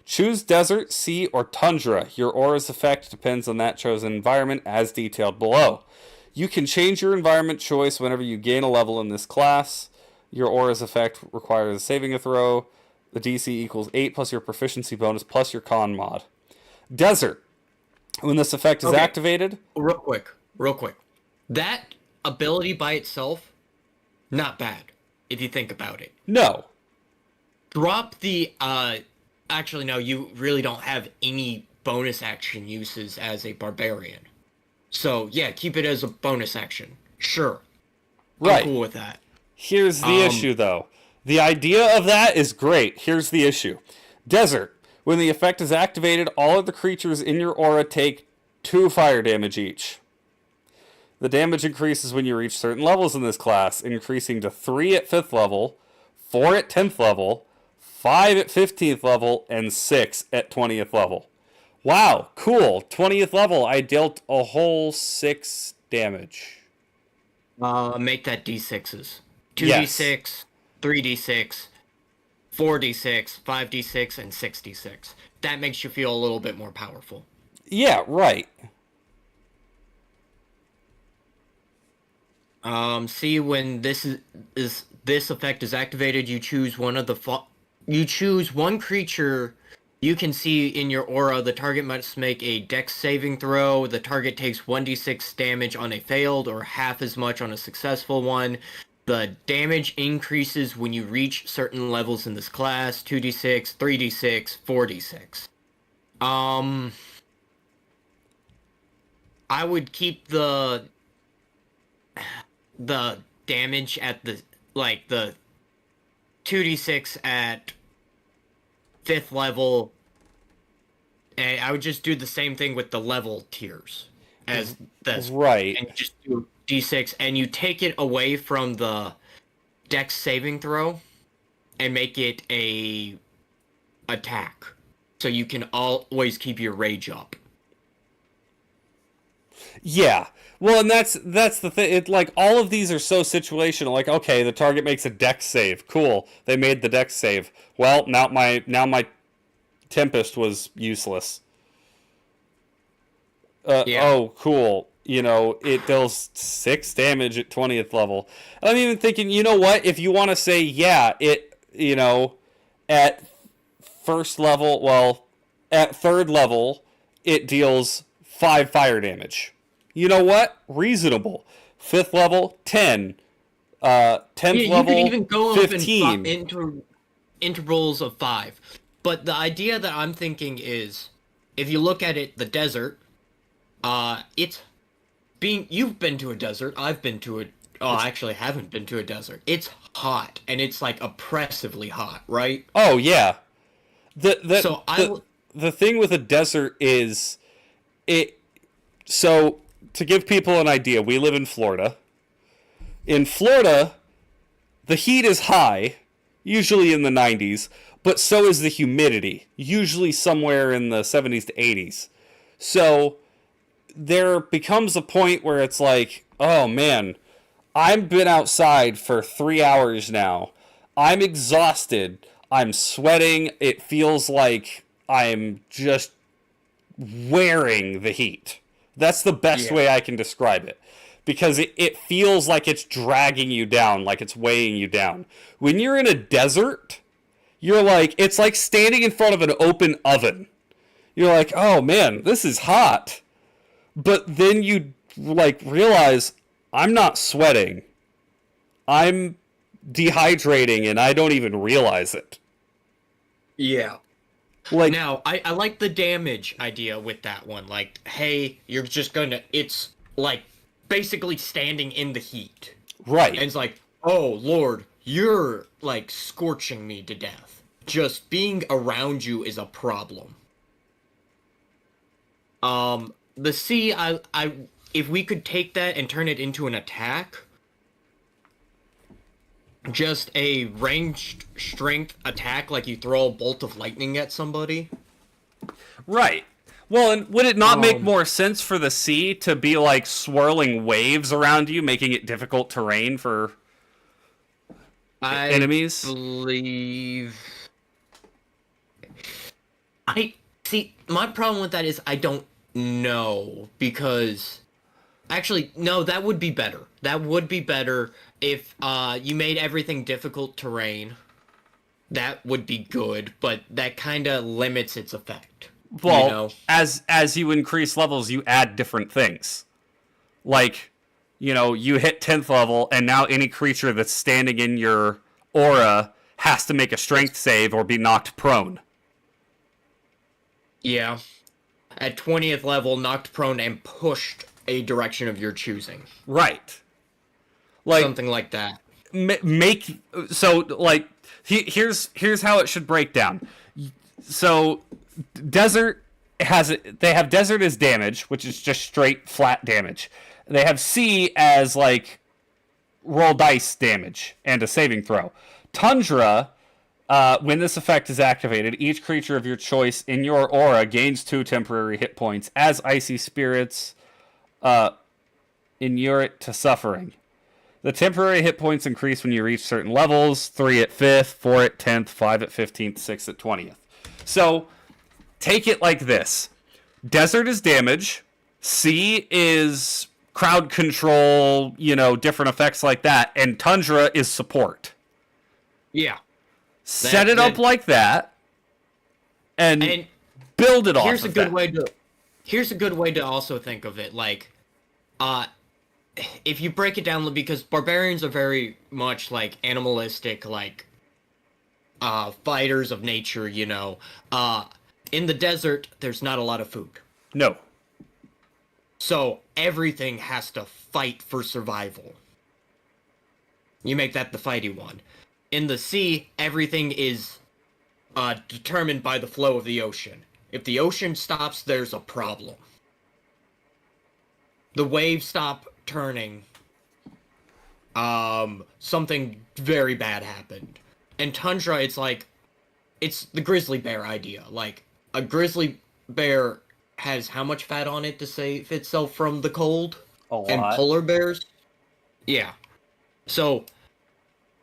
A: Choose desert, sea, or tundra. Your aura's effect depends on that chosen environment as detailed below. You can change your environment choice whenever you gain a level in this class. Your aura's effect requires a saving throw. The DC equals 8 plus your proficiency bonus plus your con mod. Desert. When this effect is activated...
B: Real quick. That ability by itself, not bad, if you think about it.
A: No.
B: Drop the, actually, no, you really don't have any bonus action uses as a barbarian. So, yeah, keep it as a bonus action. Sure.
A: Right.
B: I'm cool with that.
A: Here's the issue, though. The idea of that is great. Here's the issue. Desert. When the effect is activated, all of the creatures in your aura take 2 fire damage each. The damage increases when you reach certain levels in this class, increasing to 3 at 5th level, 4 at 10th level, 5 at 15th level, and 6 at 20th level. Wow, cool. 20th level, I dealt a whole 6 damage.
B: Make that D6s. 2d6,
A: Yes.
B: 3d6, 4d6, 5d6, and 6d6. That makes you feel a little bit more powerful.
A: Yeah, right.
B: See, when this effect is activated, you choose one of the you choose one creature you can see in your aura. The target must make a dex saving throw. The target takes 1d6 damage on a failed or half as much on a successful one. The damage increases when you reach certain levels in this class: 2d6, 3d6, 4d6. I would keep the damage at the 2d6 at 5th level, and I would just do the same thing with the level tiers as this.
A: Right.
B: And just do d6, and you take it away from the dex saving throw and make it a attack, so you can always keep your rage up.
A: Yeah. Well, and that's the thing. It, like, all of these are so situational. Like, okay, the target makes a dex save. Cool. They made the dex save. Well, now my Tempest was useless.
B: Yeah.
A: Oh, cool. You know, it deals 6 damage at 20th level. And I'm even thinking, you know what? If you want to say, yeah, it, you know, at first level, well, at third level, it deals 5 fire damage. You know what? Reasonable. Fifth level, 10. 10th
B: Yeah, you could
A: level,
B: even go up in
A: 15.
B: intervals of 5. But the idea that I'm thinking is, if you look at it, the desert, it's being, you've been to a desert, I've been to a, oh, I actually haven't been to a desert. It's hot, and it's like oppressively hot, right?
A: Oh yeah. The the
B: So
A: the the thing with a desert is it so to give people an idea, we live in Florida. In Florida, the heat is high, usually in the 90s, but so is the humidity, usually somewhere in the 70s to 80s. So there becomes a point where it's like, oh man, I've been outside for 3 hours now. I'm exhausted. I'm sweating. It feels like I'm just wearing the heat. That's the best
B: yeah,
A: way I can describe it. Because it feels like it's dragging you down, like it's weighing you down. When you're in a desert, you're like, it's like standing in front of an open oven. You're like, oh man, this is hot. But then you like realize I'm not sweating. I'm dehydrating and I don't even realize it.
B: yeah.
A: Like,
B: Now, I like the damage idea with that one. Like, hey, you're just gonna, it's like basically standing in the heat. And
A: right.
B: it's like, oh, Lord, you're like scorching me to death. Just being around you is a problem. The sea, if we could take that and turn it into an attack, just a ranged strength attack, like you throw a bolt of lightning at somebody.
A: Right. Well, and would it not make
B: Um,
A: more sense for the sea to be like swirling waves around you, making it difficult terrain for
B: I
A: enemies?
B: believe. I see. My problem with that is I don't know because actually no, that would be better. That would be better if you made everything difficult terrain. That would be good, but that kind of limits its effect. You
A: Well,
B: know?
A: as you increase levels, you add different things. Like, you hit 10th level, and now any creature that's standing in your aura has to make a strength save or be knocked prone.
B: Yeah. At 20th level, knocked prone and pushed a direction of your choosing.
A: Right. Like,
B: Something like that.
A: make so like here's how it should break down. So desert they have desert as damage, which is just straight flat damage. They have sea as like roll dice damage and a saving throw. Tundra, when this effect is activated, each creature of your choice in your aura gains 2 temporary hit points as icy spirits inure it to suffering. The temporary hit points increase when you reach certain levels: 3 at 5th, 4 at 10th, 5 at 15th, 6 at 20th. So, take it like this: Desert is damage, Sea is crowd control, different effects like that, and Tundra is support.
B: Yeah.
A: Set it up like that, and
B: And
A: build it off
B: here's a
A: of
B: good
A: that.
B: way to here's a good way to also think of it. Like, uh, if you break it down, because barbarians are very much like animalistic, like fighters of nature. In the desert, there's not a lot of food.
A: No.
B: So everything has to fight for survival. You make that the fighty one. In the sea, everything is determined by the flow of the ocean. If the ocean stops, there's a problem. The waves stop turning. Something very bad happened. And Tundra, it's the grizzly bear idea. Like, a grizzly bear has how much fat on it to save itself from the cold?
A: A
B: And
A: lot.
B: polar bears? Yeah. So,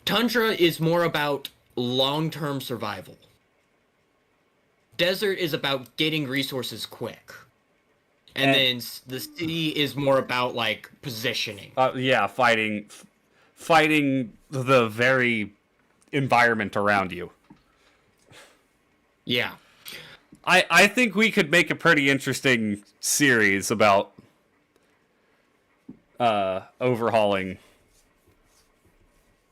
B: Tundra is more about long-term survival. Desert is about getting resources quick. And then the sea is more about, like, positioning.
A: Yeah, fighting the very environment around you.
B: Yeah.
A: I think we could make a pretty interesting series about overhauling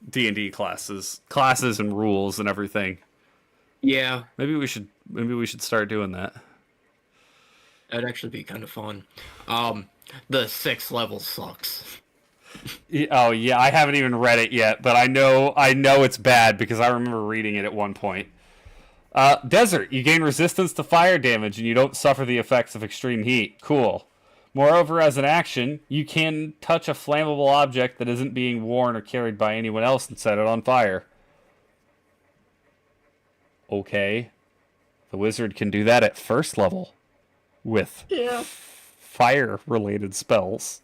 A: D&D classes and rules and everything.
B: Yeah.
A: Maybe we should start doing that.
B: That'd actually be kind of fun. The 6th level sucks.
A: Oh yeah, I haven't even read it yet, but I know it's bad because I remember reading it at one point. Desert. You gain resistance to fire damage and you don't suffer the effects of extreme heat. Cool. Moreover, as an action, you can touch a flammable object that isn't being worn or carried by anyone else and set it on fire. Okay. The wizard can do that at first level with
B: Yeah.
A: fire-related spells.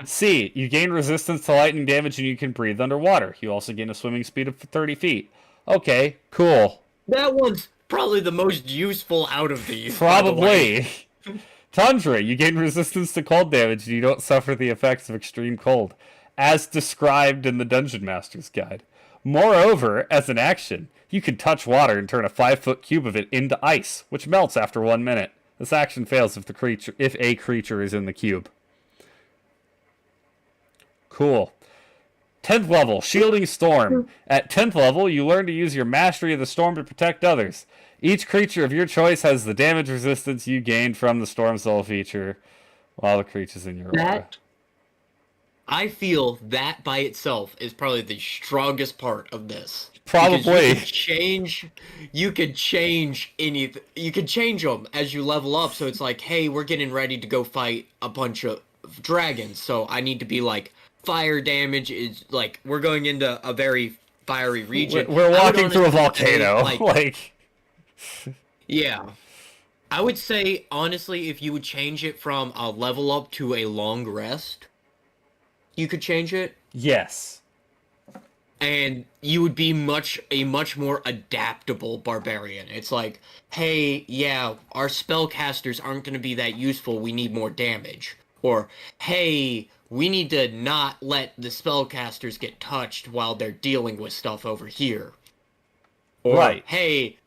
A: C. You gain resistance to lightning damage and you can breathe underwater. You also gain a swimming speed of 30 feet. Okay, cool.
B: That one's probably the most useful out of these. by the way.
A: Probably. Tundra. You gain resistance to cold damage and you don't suffer the effects of extreme cold, as described in the Dungeon Master's Guide. Moreover, as an action, you can touch water and turn a 5-foot cube of it into ice, which melts after 1 minute. This action fails if a creature is in the cube. Cool. 10th level, Shielding Storm. At 10th level, you learn to use your mastery of the storm to protect others. Each creature of your choice has the damage resistance you gained from the Storm Soul feature, while the creature's in your aura.
B: That I feel that by itself is probably the strongest part of this.
A: Probably.
B: You could change anything. You could change them as you level up. So it's like, hey, we're getting ready to go fight a bunch of dragons. So I need to be like, fire damage is like, we're going into a very fiery region.
A: We're walking through a
B: honestly say,
A: volcano. Like,
B: yeah. I would say, honestly, if you would change it from a level up to a long rest, you could change it.
A: yes.
B: And you would be a much more adaptable barbarian. It's like, hey, yeah, our spellcasters aren't going to be that useful. We need more damage. Or, hey, we need to not let the spellcasters get touched while they're dealing with stuff over here. Or,
A: Right.
B: hey,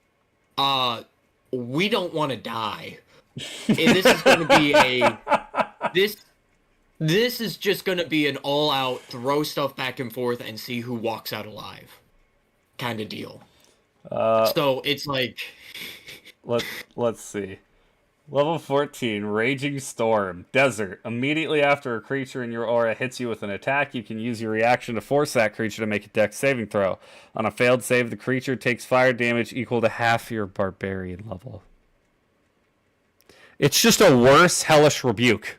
B: we don't want to die. And this is going to be this is just going to be an all-out throw stuff back and forth and see who walks out alive kind of deal. So it's like,
A: Let's see. Level 14, Raging Storm. Desert. Immediately after a creature in your aura hits you with an attack, you can use your reaction to force that creature to make a dex saving throw. On a failed save, the creature takes fire damage equal to half your barbarian level. It's just a worse hellish rebuke.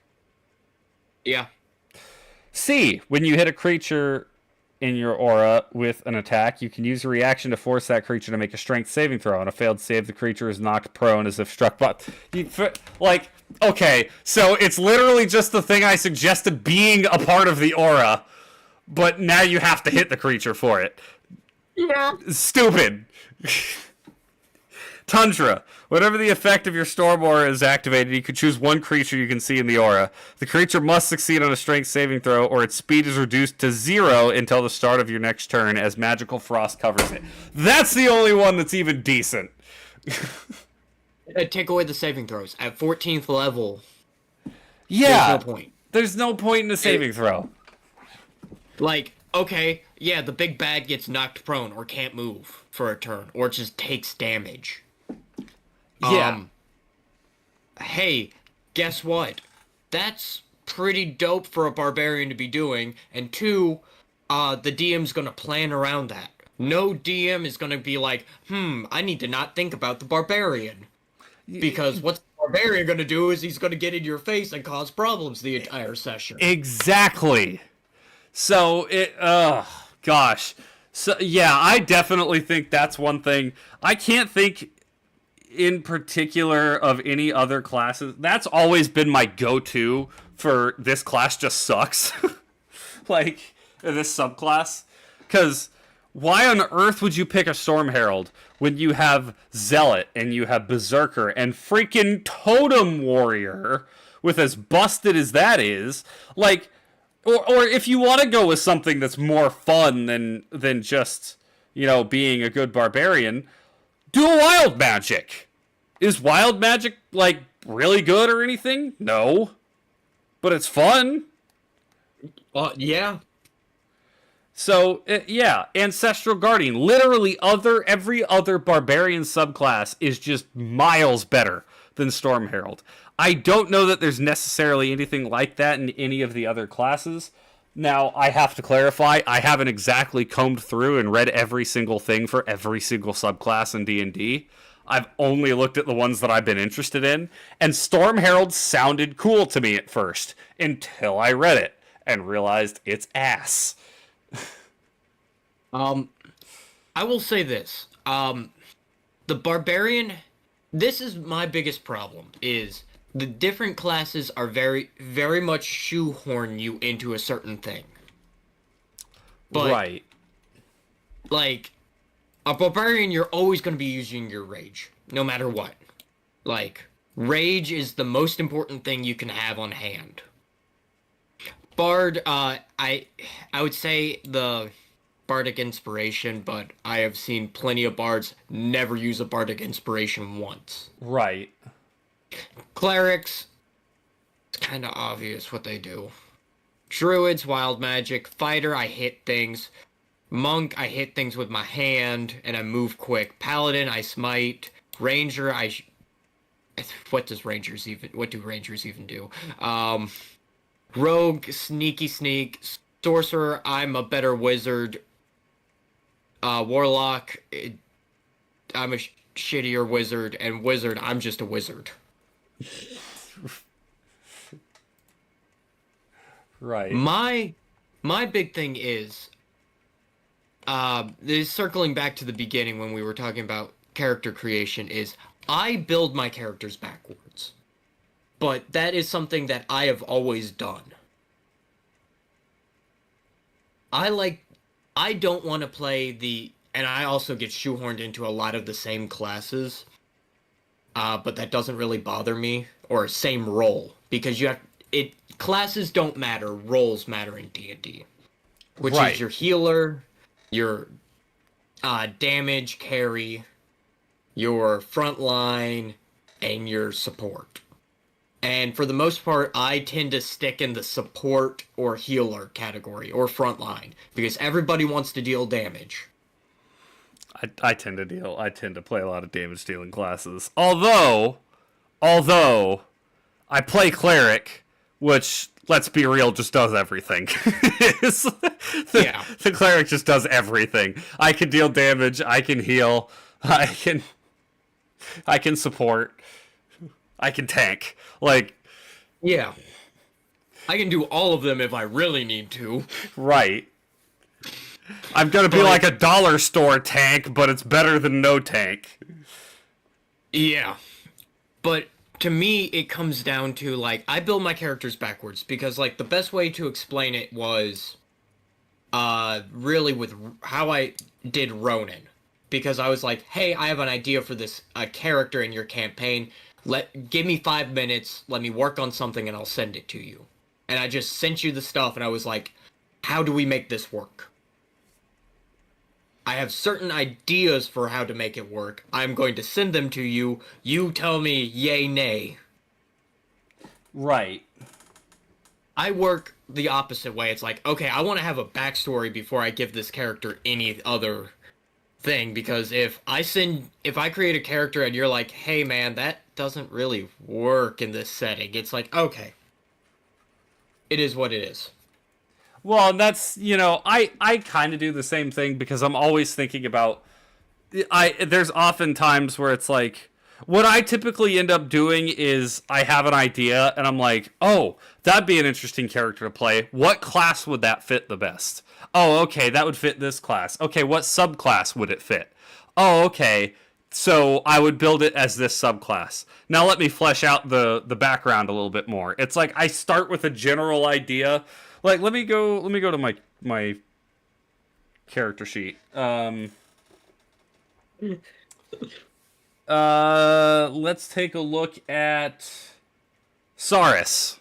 B: yeah.
A: C. When you hit a creature in your aura with an attack, you can use a reaction to force that creature to make a strength saving throw. On a failed save, the creature is knocked prone as if struck by... Like, okay, so it's literally just the thing I suggested being a part of the aura, but now you have to hit the creature for it.
B: Yeah.
A: Stupid. Tundra. Whenever the effect of your storm aura is activated, you can choose one creature you can see in the aura. The creature must succeed on a strength saving throw, or its speed is reduced to 0 until the start of your next turn, as magical frost covers it. That's the only one that's even decent.
B: Take away the saving throws. At 14th level,
A: Yeah.
B: there's no point.
A: There's no point in a saving throw.
B: Like, okay, yeah, the big bad gets knocked prone or can't move for a turn, or just takes damage.
A: Yeah.
B: Hey, guess what? That's pretty dope for a barbarian to be doing. And 2, the DM's gonna plan around that. No DM is gonna be like, I need to not think about the barbarian. Because what's the barbarian gonna do is he's gonna get in your face and cause problems the entire session.
A: Exactly. So gosh. So yeah, I definitely think that's one thing. I can't think in particular of any other classes. That's always been my go-to for this class just sucks. Like, this subclass. Because why on earth would you pick a Storm Herald when you have Zealot and you have Berserker and freaking Totem Warrior with as busted as that is? Like, or if you want to go with something that's more fun than just, being a good barbarian, do a wild magic. Is wild magic, like, really good or anything? No. But it's fun.
B: Yeah.
A: So, yeah, Ancestral Guardian. Literally, every other barbarian subclass is just miles better than Storm Herald. I don't know that there's necessarily anything like that in any of the other classes. Now, I have to clarify, I haven't exactly combed through and read every single thing for every single subclass in D&D. I've only looked at the ones that I've been interested in, and Storm Herald sounded cool to me at first, until I read it and realized it's ass.
B: I will say this. The barbarian, this is my biggest problem, is the different classes are very, very much shoehorn you into a certain thing. But,
A: Right.
B: like, a barbarian, you're always going to be using your rage, no matter what. Like, rage is the most important thing you can have on hand. Bard, I would say the Bardic inspiration, but I have seen plenty of bards never use a Bardic inspiration once.
A: Right.
B: Clerics, it's kind of obvious what they do. Druids, wild magic. Fighter, I hit things. Monk, I hit things with my hand and I move quick. Paladin, I smite. Ranger, what do rangers even do? Rogue, sneaky sneak. Sorcerer, I'm a better wizard. Warlock, I'm a shittier wizard. And wizard, I'm just a wizard.
A: Right.
B: My big thing is circling back to the beginning when we were talking about character creation, is I build my characters backwards. But that is something that I have always done. I don't want to play and I also get shoehorned into a lot of the same classes. But that doesn't really bother me, or same role, because classes don't matter, roles matter in D&D, which
A: Right.
B: is your healer, your damage carry, your frontline, and your support. And for the most part, I tend to stick in the support or healer category, or frontline, because everybody wants to deal damage.
A: I tend to play a lot of damage dealing classes. Although I play cleric, which, let's be real, just does everything. The cleric just does everything. I can deal damage, I can heal, I can support, I can tank. Like,
B: Yeah. I can do all of them if I really need to.
A: right. I'm gonna be like a dollar store tank, but it's better than no tank.
B: Yeah. But to me, it comes down to, like, I build my characters backwards because, like, the best way to explain it was really with how I did Ronin. Because I was like, hey, I have an idea for this character in your campaign. Give me 5 minutes, let me work on something, and I'll send it to you. And I just sent you the stuff, and I was like, how do we make this work? I have certain ideas for how to make it work. I'm going to send them to you. You tell me yay, nay.
A: Right.
B: I work the opposite way. It's like, okay, I want to have a backstory before I give this character any other thing. Because if I create a character and you're like, hey man, that doesn't really work in this setting, it's like, okay. It is what it is.
A: Well, and that's, I kind of do the same thing because I'm always thinking about, there's often times where it's like, what I typically end up doing is I have an idea and I'm like, oh, that'd be an interesting character to play. What class would that fit the best? Oh, okay, that would fit this class. Okay, what subclass would it fit? Oh, okay, so I would build it as this subclass. Now let me flesh out the background a little bit more. It's like I start with a general idea. Like, let me go to my character sheet. Let's take a look at Saris.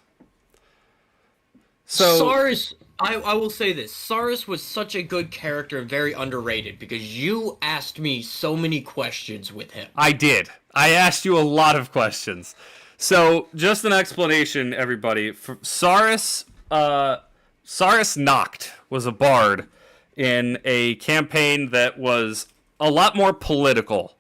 A: So
B: Saris, I will say this. Saurus was such a good character and very underrated because you asked me so many questions with him.
A: I did. I asked you a lot of questions. So, just an explanation, everybody. For Saurus, Saurus Noct was a bard in a campaign that was a lot more political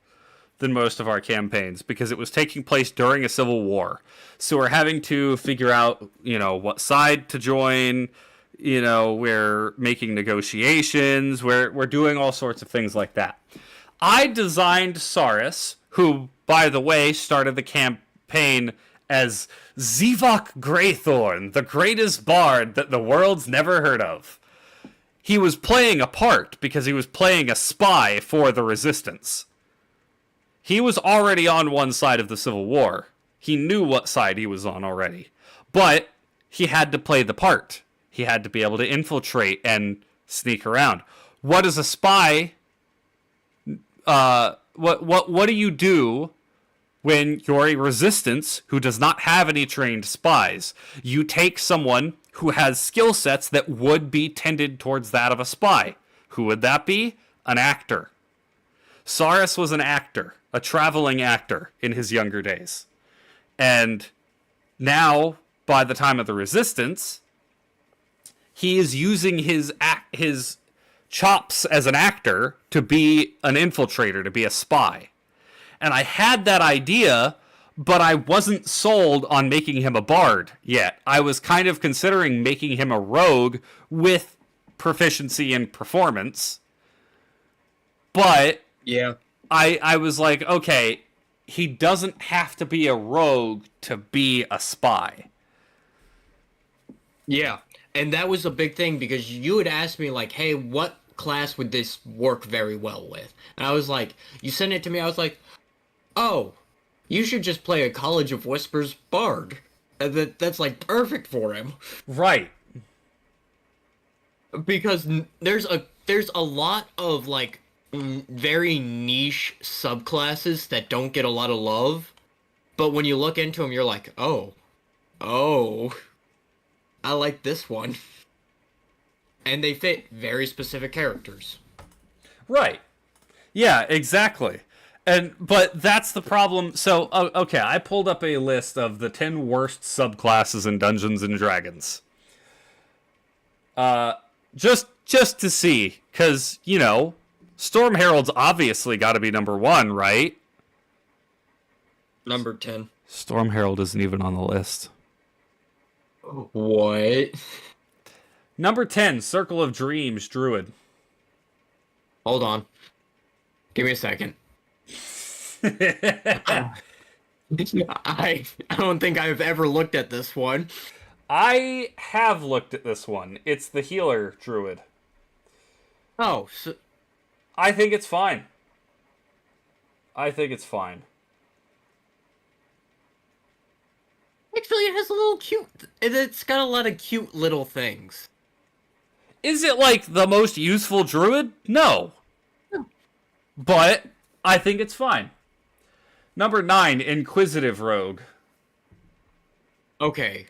A: than most of our campaigns because it was taking place during a civil war. So we're having to figure out, what side to join. We're making negotiations. We're doing all sorts of things like that. I designed Saurus, who, by the way, started the campaign as Zevok Greythorn, the greatest bard that the world's never heard of. He was playing a part because he was playing a spy for the Resistance. He was already on one side of the Civil War. He knew what side he was on already. But he had to play the part. He had to be able to infiltrate and sneak around. What is a spy? What do you do when you're a Resistance who does not have any trained spies? You take someone who has skill sets that would be tended towards that of a spy. Who would that be? An actor. Saurus was an actor, a traveling actor in his younger days. And now, by the time of the Resistance, he is using his chops as an actor to be an infiltrator, to be a spy. And I had that idea, but I wasn't sold on making him a bard yet. I was kind of considering making him a rogue with proficiency in performance. But
B: yeah,
A: I was like, okay, he doesn't have to be a rogue to be a spy.
B: Yeah, and that was a big thing because you had asked me like, "Hey, what class would this work very well with?" And I was like, "You sent it to me." I was like, "Oh, you should just play a College of Whispers bard. That's like perfect for him."
A: Right.
B: Because there's a lot of like very niche subclasses that don't get a lot of love, but when you look into them, you're like, oh, I like this one. And they fit very specific characters.
A: Right. Yeah, exactly. But that's the problem. So, okay, I pulled up a list of the 10 worst subclasses in Dungeons and Dragons. Just to see, because, Storm Herald's obviously got to be number 1, right?
B: Number 10.
A: Storm Herald isn't even on the list.
B: What?
A: Number 10, Circle of Dreams, Druid.
B: Hold on. Give me a second. I don't think I've ever looked at this one.
A: I have looked at this one. It's the healer druid.
B: Oh, so...
A: I think it's fine. Actually,
B: it has a little cute... It's got a lot of cute little things.
A: Is it, like, the most useful druid? No. But I think it's fine. Number 9, Inquisitive Rogue.
B: Okay.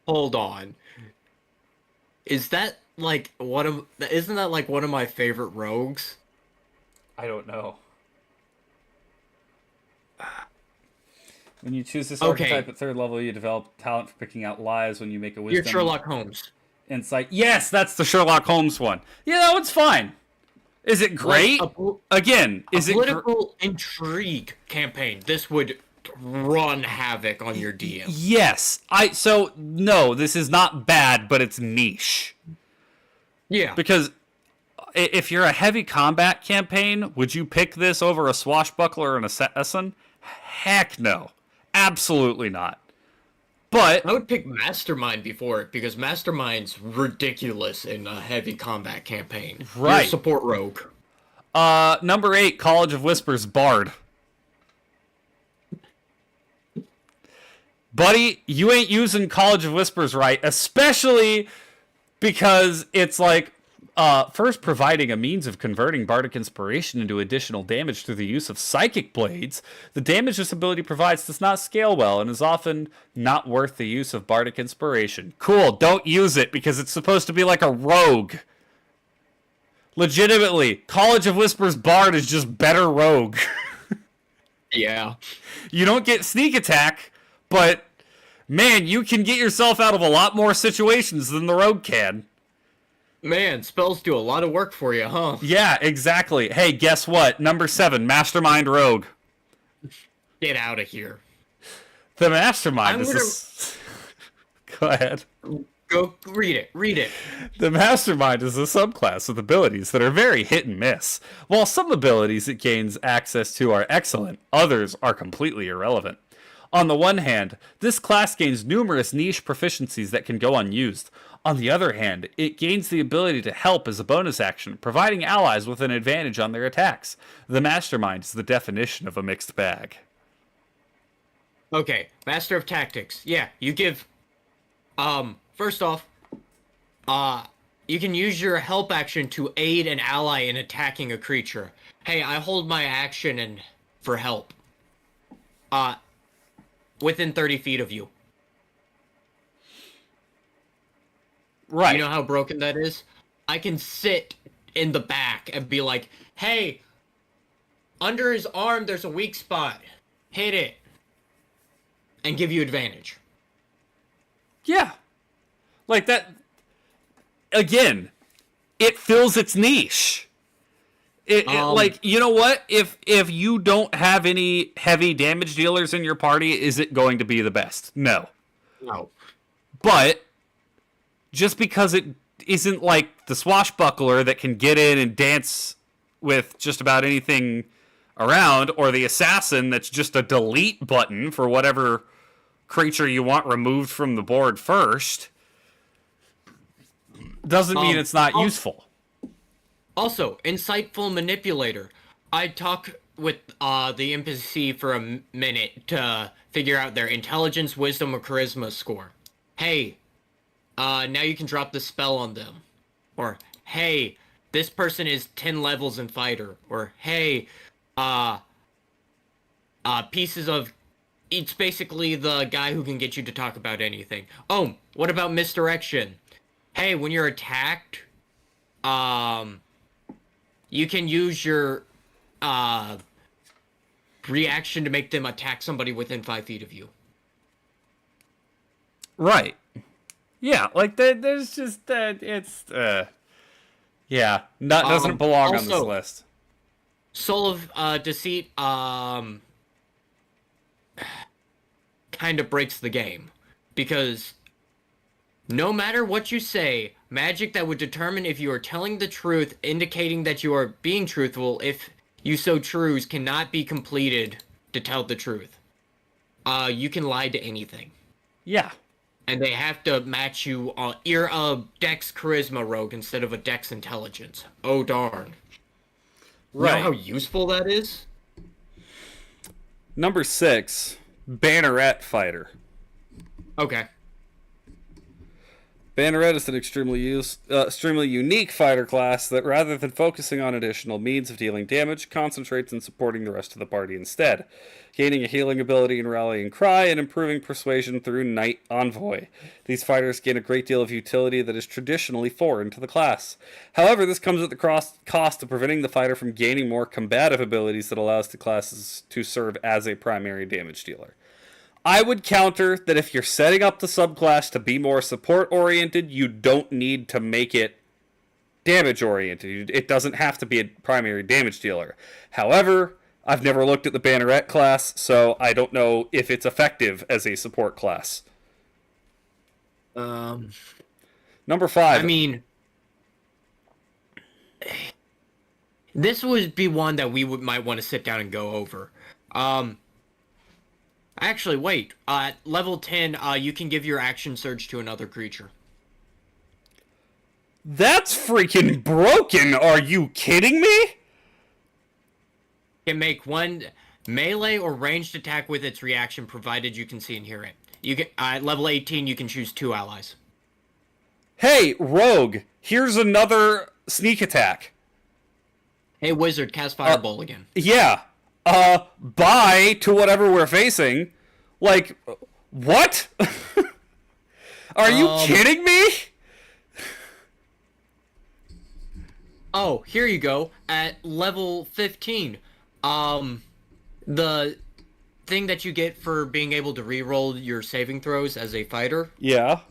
B: Hold on. Isn't that like one of my favorite rogues?
A: I don't know. When you choose this archetype at 3rd level, you develop talent for picking out lies when you make a wisdom.
B: You're Sherlock Holmes.
A: Insight. Yes, that's the Sherlock Holmes one. Yeah, that one's fine. Is it great? Again, is it
B: political intrigue campaign? This would run havoc on your DM.
A: Yes. No, this is not bad, but it's niche.
B: Yeah.
A: Because if you're a heavy combat campaign, would you pick this over a swashbuckler and assassin? Heck no. Absolutely not. But
B: I would pick Mastermind before it because Mastermind's ridiculous in a heavy combat campaign.
A: Right.
B: You're a support rogue.
A: Number 8, College of Whispers Bard. Buddy, you ain't using College of Whispers right, especially because it's like First, providing a means of converting Bardic Inspiration into additional damage through the use of Psychic Blades. The damage this ability provides does not scale well and is often not worth the use of Bardic Inspiration. Cool, don't use it because it's supposed to be like a rogue. Legitimately, College of Whispers Bard is just better rogue.
B: Yeah.
A: You don't get sneak attack, but man, you can get yourself out of a lot more situations than the rogue can.
B: Man, spells do a lot of work for you, huh?
A: Yeah, exactly. Hey, guess what? Number 7, Mastermind Rogue.
B: Get out of here.
A: The Mastermind is Go ahead.
B: Go read it. Read it.
A: The Mastermind is a subclass with abilities that are very hit and miss. While some abilities it gains access to are excellent, others are completely irrelevant. On the one hand, this class gains numerous niche proficiencies that can go unused. On the other hand, it gains the ability to help as a bonus action, providing allies with an advantage on their attacks. The Mastermind is the definition of a mixed bag.
B: Okay, Master of Tactics. Yeah, you give... First off, you can use your help action to aid an ally in attacking a creature. Hey, I hold my action and for help. Within 30 feet of you.
A: Right.
B: You know how broken that is? I can sit in the back and be like, hey, under his arm there's a weak spot. Hit it. And give you advantage.
A: Yeah. Like that. Again, it fills its niche. Like, you know what? If you don't have any heavy damage dealers in your party, is it going to be the best? No.
B: No.
A: But just because it isn't like the swashbuckler that can get in and dance with just about anything around, or the assassin that's just a delete button for whatever creature you want removed from the board first, doesn't mean it's not useful.
B: Also, Insightful Manipulator. I talk with the NPC for a minute to figure out their intelligence, wisdom, or charisma score. Hey, now you can drop the spell on them. Or, hey, this person is 10 levels in fighter. Or, hey, pieces of... It's basically the guy who can get you to talk about anything. Oh, what about misdirection? Hey, when you're attacked, you can use your reaction to make them attack somebody within 5 feet of you.
A: Right. Yeah, like there's just it's yeah, doesn't belong
B: also,
A: on this list.
B: Soul of Deceit kind of breaks the game, because no matter what you say, magic that would determine if you are telling the truth, indicating that you are being truthful, if you so choose, cannot be completed to tell the truth. You can lie to anything.
A: Yeah.
B: And they have to match you on... You're a Dex Charisma rogue instead of a Dex Intelligence. Oh, darn.
A: Right.
B: You know how useful that is?
A: Number 6, Banneret Fighter.
B: Okay.
A: Banneret is an extremely unique fighter class that, rather than focusing on additional means of dealing damage, concentrates on supporting the rest of the party instead, gaining a healing ability in Rallying Cry and improving persuasion through Knight Envoy. These fighters gain a great deal of utility that is traditionally foreign to the class. However, this comes at the cost of preventing the fighter from gaining more combative abilities that allows the classes to serve as a primary damage dealer. I would counter that if you're setting up the subclass to be more support-oriented, you don't need to make it damage-oriented. It doesn't have to be a primary damage dealer. However, I've never looked at the Banneret class, so I don't know if it's effective as a support class. Number 5.
B: I mean, this would be one that we might want to sit down and go over. Actually, wait. At level 10, you can give your action surge to another creature.
A: That's freaking broken! Are you kidding me?
B: Can make one melee or ranged attack with its reaction, provided you can see and hear it. You can at level 18, you can choose 2 allies.
A: Hey, Rogue, here's another sneak attack.
B: Hey, wizard, cast fireball again.
A: Yeah. Bye to whatever we're facing. Like, what? Are you
B: Um.
A: kidding me?
B: Oh, here you go. At level 15, um, the thing that you get for being able to re-roll your saving throws as a fighter.
A: Yeah.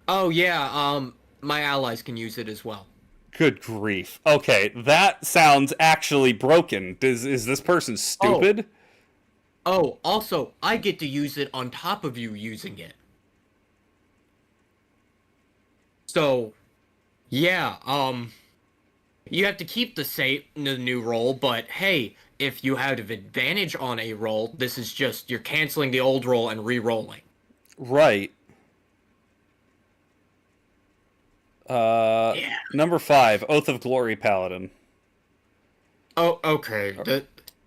B: Oh yeah. My allies can use it as well.
A: Good grief. Okay, that sounds actually broken. Is this person
B: Oh.
A: stupid?
B: Oh, also, I get to use it on top of you using it. So, yeah, you have to keep the new roll, but hey, if you have an advantage on a roll, this is just you're canceling the old roll and re-rolling.
A: Right.
B: Yeah.
A: Number 5, Oath of Glory Paladin.
B: Oh, okay.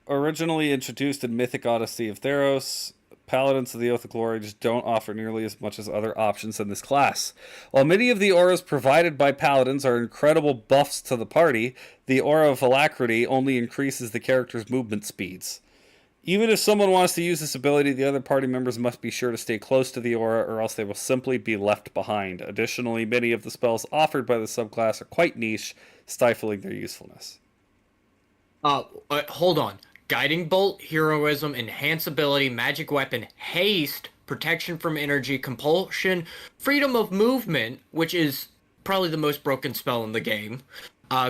A: Originally introduced in Mythic Odyssey of Theros, Paladins of the Oath of Glory just don't offer nearly as much as other options in this class. While many of the auras provided by Paladins are incredible buffs to the party, the aura of Alacrity only increases the character's movement speeds. Even if someone wants to use this ability, the other party members must be sure to stay close to the aura or else they will simply be left behind. Additionally, many of the spells offered by the subclass are quite niche, stifling their usefulness.
B: Hold on. Guiding Bolt, Heroism, Enhance Ability, Magic Weapon, Haste, Protection from Energy, Compulsion, Freedom of Movement, which is probably the most broken spell in the game,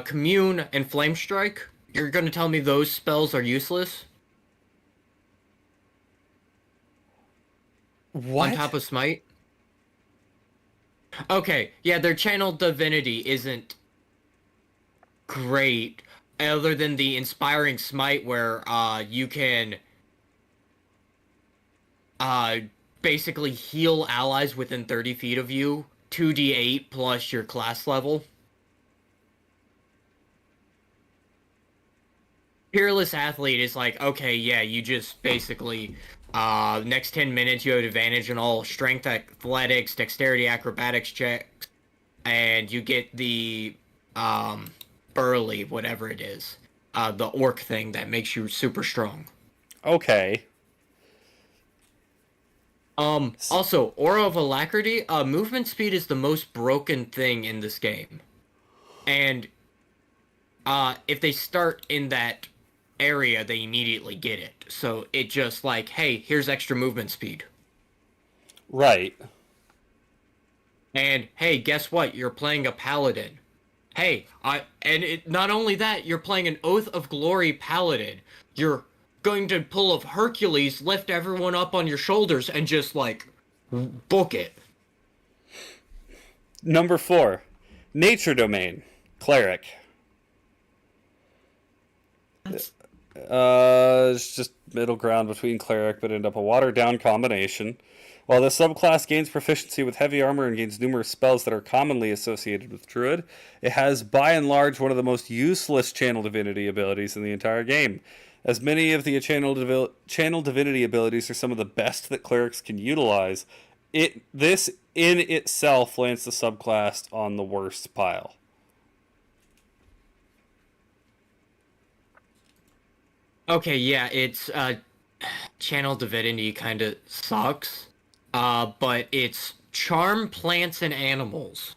B: Commune, and Flame Strike. You're gonna tell me those spells are useless? On
A: What?
B: top of Smite? Okay, yeah, their Channel Divinity isn't great, other than the Inspiring Smite where, you can uh basically heal allies within 30 feet of you 2d8 plus your class level. Peerless Athlete is like, okay, yeah, you just basically next 10 minutes you have advantage on all strength, athletics, dexterity, acrobatics checks, and you get the burly whatever it is, the orc thing that makes you super strong.
A: Okay.
B: Also, Aura of Alacrity, movement speed is the most broken thing in this game. And if they start in that area, they immediately get it. So it just like, hey, here's extra movement speed.
A: Right.
B: And hey, guess what? You're playing a paladin. Hey, not only that, you're playing an Oath of Glory paladin. You're going to pull of Hercules, lift everyone up on your shoulders, and just like book it.
A: Number 4, Nature Domain, Cleric.
B: That's
A: It's just middle ground between Cleric, but end up a watered down combination. While this subclass gains proficiency with heavy armor and gains numerous spells that are commonly associated with Druid, it has by and large one of the most useless Channel Divinity abilities in the entire game. As many of the Channel Divinity abilities are some of the best that clerics can utilize, this in itself lands the subclass on the worst pile.
B: okay. Yeah, it's Channel Divinity kind of sucks. But it's charm plants and animals.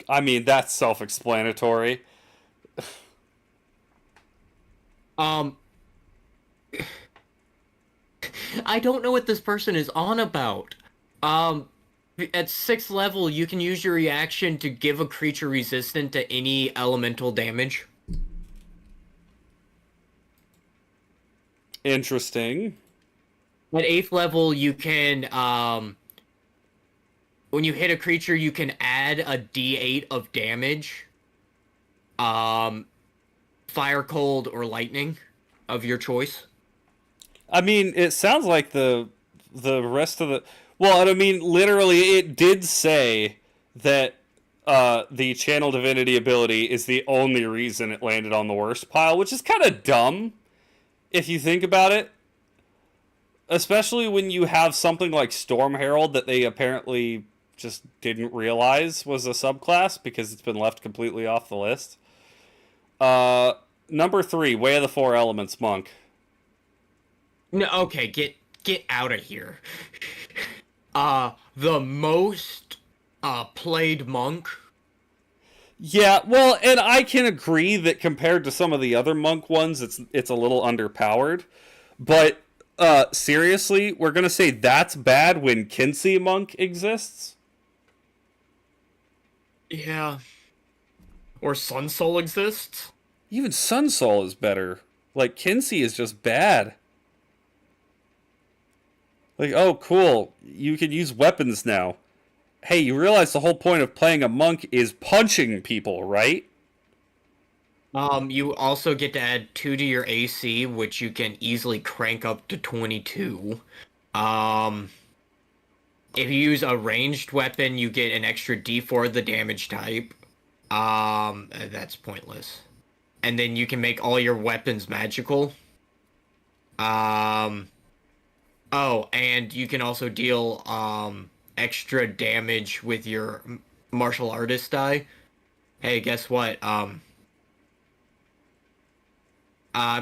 A: I mean, that's self-explanatory.
B: Um, I don't know what this person is on about. Um, at 6th level, you can use your reaction to give a creature resistant to any elemental damage.
A: Interesting.
B: At 8th level, you can, when you hit a creature, you can add a d8 of damage. Um, Fire, cold, or lightning of your choice.
A: I mean, it sounds like the rest of the well, I mean, literally, it did say that the Channel Divinity ability is the only reason it landed on the worst pile, which is kind of dumb if you think about it. Especially when you have something like Storm Herald that they apparently just didn't realize was a subclass because it's been left completely off the list. Uh, Number 3, Way of the Four Elements monk.
B: No, okay, get out of here. The most played monk.
A: Yeah, well, and I can agree that compared to some of the other monk ones, it's a little underpowered. But seriously, we're gonna say that's bad when Kinsey monk exists.
B: Yeah. Or Sun Soul exists.
A: Even Sun Soul is better. Like Kinsey is just bad. Like, oh, cool, you can use weapons now. Hey, you realize the whole point of playing a monk is punching people, right?
B: You also get to add 2 to your AC, which you can easily crank up to 22. Um, if you use a ranged weapon, you get an extra D4 of the damage type. That's pointless. And then you can make all your weapons magical. Um, oh, and you can also deal extra damage with your martial artist die. Hey, guess what? I'm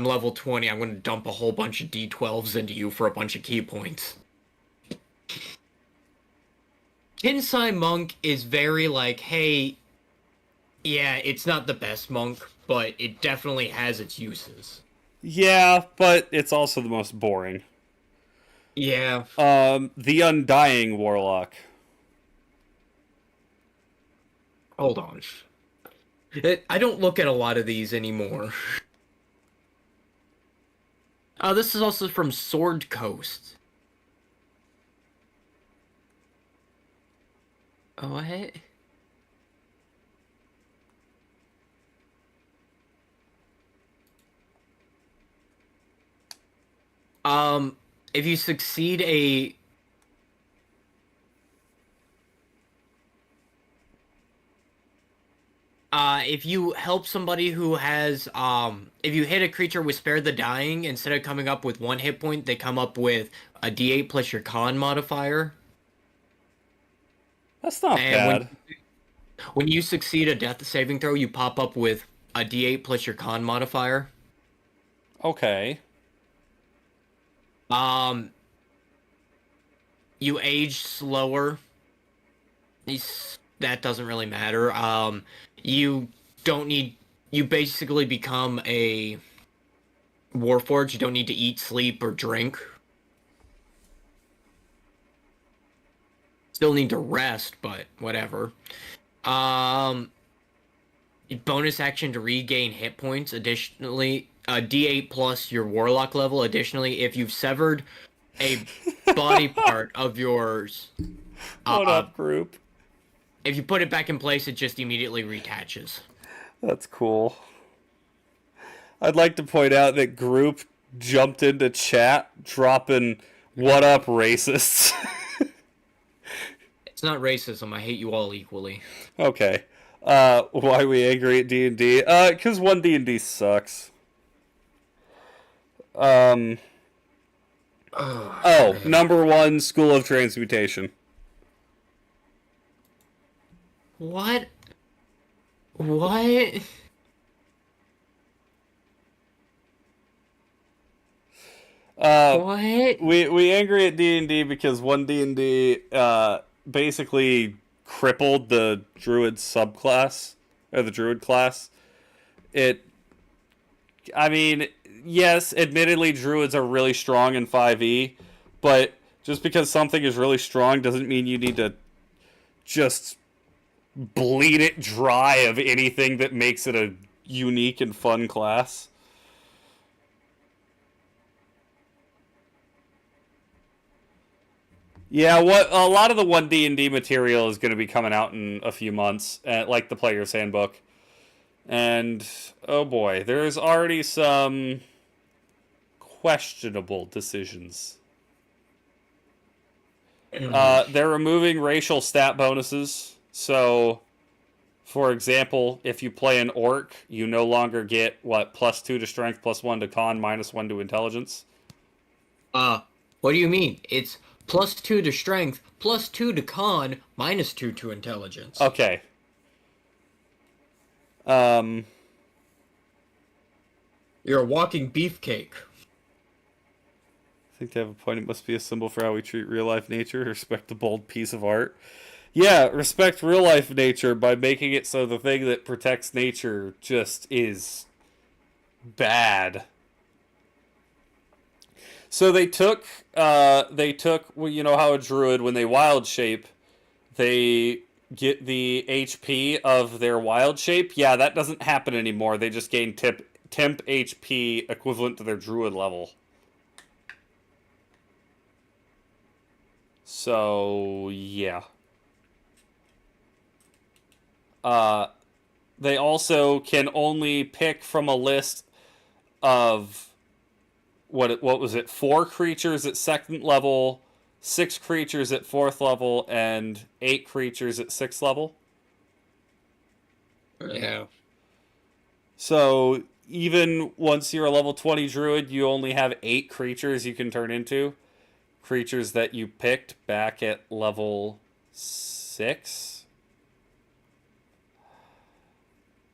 B: level 20. I'm going to dump a whole bunch of D12s into you for a bunch of key points. Kinsai Monk is very like, hey, yeah, it's not the best monk, but it definitely has its uses.
A: Yeah, but it's also the most boring.
B: Yeah.
A: The Undying Warlock.
B: Hold on. I don't look at a lot of these anymore. This is also from Sword Coast. Oh, what? If you succeed if you help somebody who has, if you hit a creature with Spare the Dying, instead of coming up with 1 hit point, they come up with a D8 plus your con modifier.
A: That's not
B: And
A: bad.
B: when you succeed a death saving throw, you pop up with a D8 plus your con modifier.
A: Okay.
B: Um, you age slower. That doesn't really matter. You don't need. You basically become a Warforged. You don't need to eat, sleep, or drink. Still need to rest, but whatever. Um, Bonus action to regain hit points. Additionally, D8 plus your Warlock level. Additionally, if you've severed a body part of yours,
A: What
B: uh,
A: up, group?
B: if you put it back in place, it just immediately reattaches.
A: That's cool. I'd like to point out that group jumped into chat dropping "What up, racists?"
B: It's not racism. I hate you all equally.
A: Okay. Why we angry at D&D? Because 1D&D sucks. Oh, number 1, School of Transmutation.
B: What? What? What?
A: We angry at D&D because 1D&D basically crippled the druid subclass or the druid class. I mean, yes, admittedly druids are really strong in 5e, but just because something is really strong doesn't mean you need to just bleed it dry of anything that makes it a unique and fun class. Yeah, what a lot of the 1D&D material is going to be coming out in a few months, like the player's handbook. And oh boy, there's already some questionable decisions. They're removing racial stat bonuses. So, for example, if you play an orc, you no longer get +2 to strength, +1 to con, -1 to intelligence.
B: What do you mean? It's +2 to strength, +2 to con, -2 to intelligence.
A: Okay. Um,
B: You're a walking beefcake.
A: I think they have a point. It must be a symbol for how we treat real life nature. Respect the bold piece of art. Yeah, respect real life nature by making it so the thing that protects nature just is bad. So they took well, you know how a druid, when they wild shape, they get the HP of their wild shape. Yeah, that doesn't happen anymore. They just gain temp HP equivalent to their druid level. So yeah. Uh, they also can only pick from a list of what was it? 4 creatures at second level, 6 creatures at fourth level, and 8 creatures at sixth level.
B: Yeah.
A: So even once you're a level 20 druid, you only have 8 creatures you can turn into. Creatures that you picked back at level 6.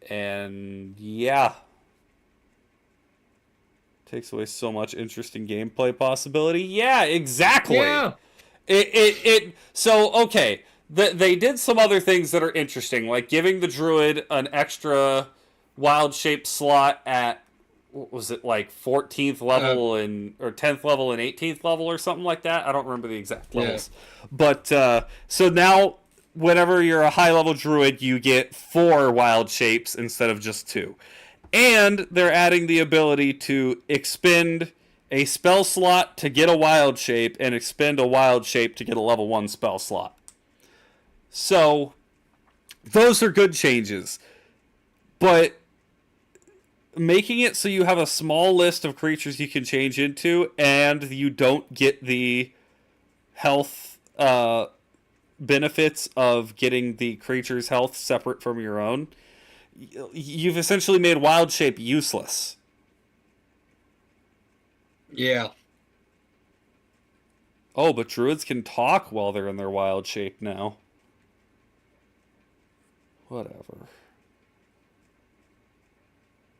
A: And yeah, takes away so much interesting gameplay possibility. Yeah, exactly.
B: Yeah.
A: So okay, they did some other things that are interesting, like giving the druid an extra wild shape slot at, what was it, like 14th
B: Uh,
A: level and or 10th level and 18th level or something like that. I don't remember the exact
B: yeah.
A: levels. But so now whenever you're a high level druid, you get 4 wild shapes instead of just 2. And they're adding the ability to expend a spell slot to get a wild shape and expend a wild shape to get a level 1 spell slot. So, those are good changes. But making it so you have a small list of creatures you can change into and you don't get the health benefits of getting the creature's health separate from your own, you've essentially made wild shape useless.
B: Yeah.
A: Oh, but druids can talk while they're in their wild shape now. Whatever.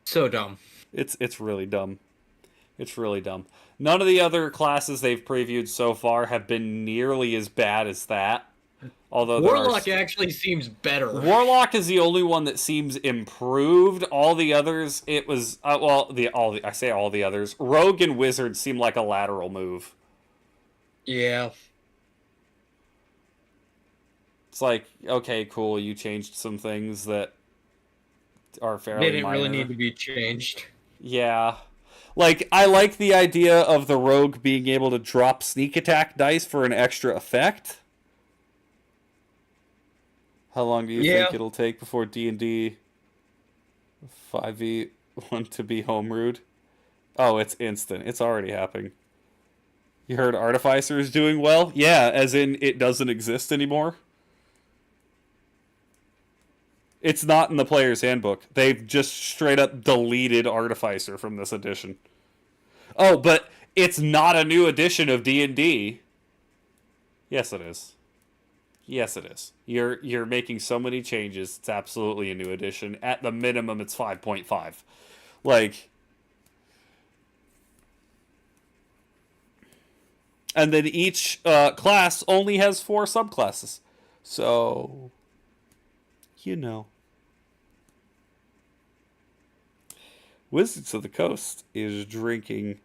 B: So dumb.
A: It's really dumb. It's really dumb. None of the other classes they've previewed so far have been nearly as bad as that. Although there are
B: Warlock actually seems better.
A: Warlock is the only one that seems improved. All the others, it was I say all the others. Rogue and Wizard seem like a lateral move.
B: Yeah.
A: It's like, okay, cool, you changed some things that are
B: They
A: fairly
B: didn't really
A: minor.
B: need to be changed.
A: Yeah. Like, I like the idea of the rogue being able to drop sneak attack dice for an extra effect. How long do you think
B: Yeah.
A: it'll take before D&D 5e want to be homebrewed? Oh, it's instant. It's already happening. You heard Artificer is doing well? Yeah, as in it doesn't exist anymore. It's not in the player's handbook. They've just straight up deleted Artificer from this edition. Oh, but it's not a new edition of D&D. Yes, it is. Yes, it is. You're making so many changes. It's absolutely a new edition. At the minimum, it's 5.5. Like, and then each class only has 4 subclasses. So, you know. Wizards of the Coast is drinking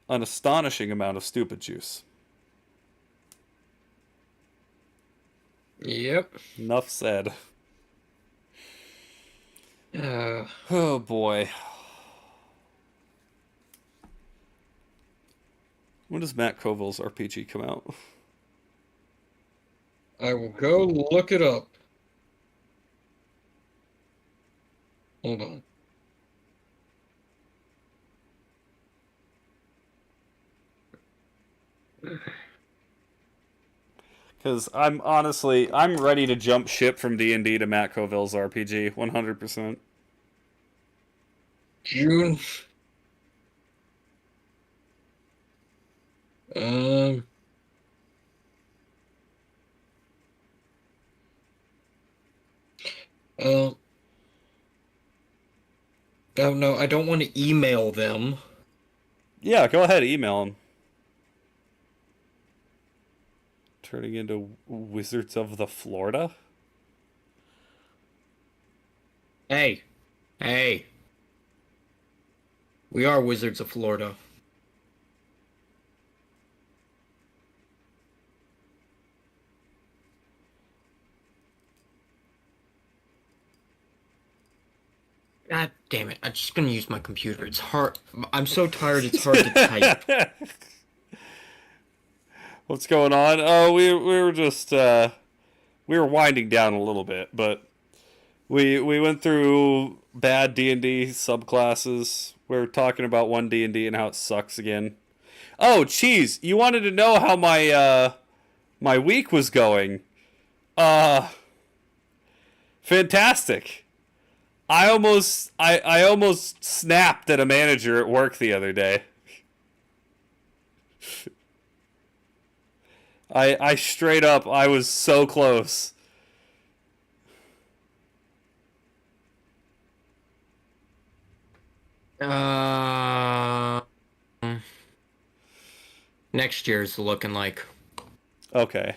A: an astonishing amount of stupid juice.
B: Yep.
A: Enough said.
B: Uh,
A: Oh boy. When does Matt Colville's RPG come out?
B: I will go look it up. Hold on.
A: Because I'm ready to jump ship from D&D to Matt Colville's RPG, 100%.
B: June. Um. Oh, oh no, I don't want to email them.
A: Yeah, go ahead, email them. Turning into Wizards of the Florida?
B: Hey, hey, we are Wizards of Florida. God damn it, I'm just gonna use my computer. It's hard. I'm so tired, it's hard to type.
A: What's going on? Oh, we were just we were winding down a little bit, but we went through bad D&D subclasses. We were talking about one D&D and how it sucks again. Oh, cheese! You wanted to know how my week was going? Uh, Fantastic. I almost snapped at a manager at work the other day. I straight up I was so close.
B: Uh, Next year's looking like.
A: Okay.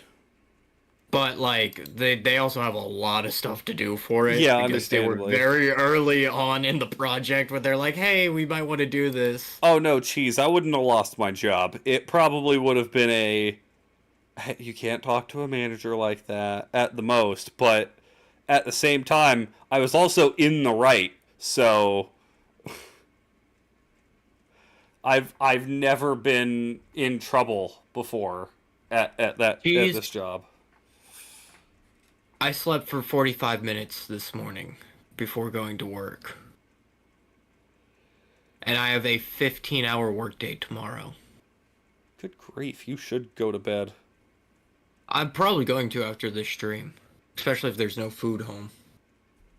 B: But like they also have a lot of stuff to do for it
A: Yeah,
B: because they were
A: understandably.
B: very early on in the project where they're like, "Hey, we might want to do this."
A: Oh no, cheese! I wouldn't have lost my job. It probably would have been a "Hey, you can't talk to a manager like that" at the most, but at the same time, I was also in the right. So I've never been in trouble before at
B: Jeez,
A: this job.
B: I slept for 45 minutes this morning before going to work, and I have a 15-hour workday tomorrow.
A: Good grief, you should go to bed.
B: I'm probably going to after this stream, especially if there's no food home.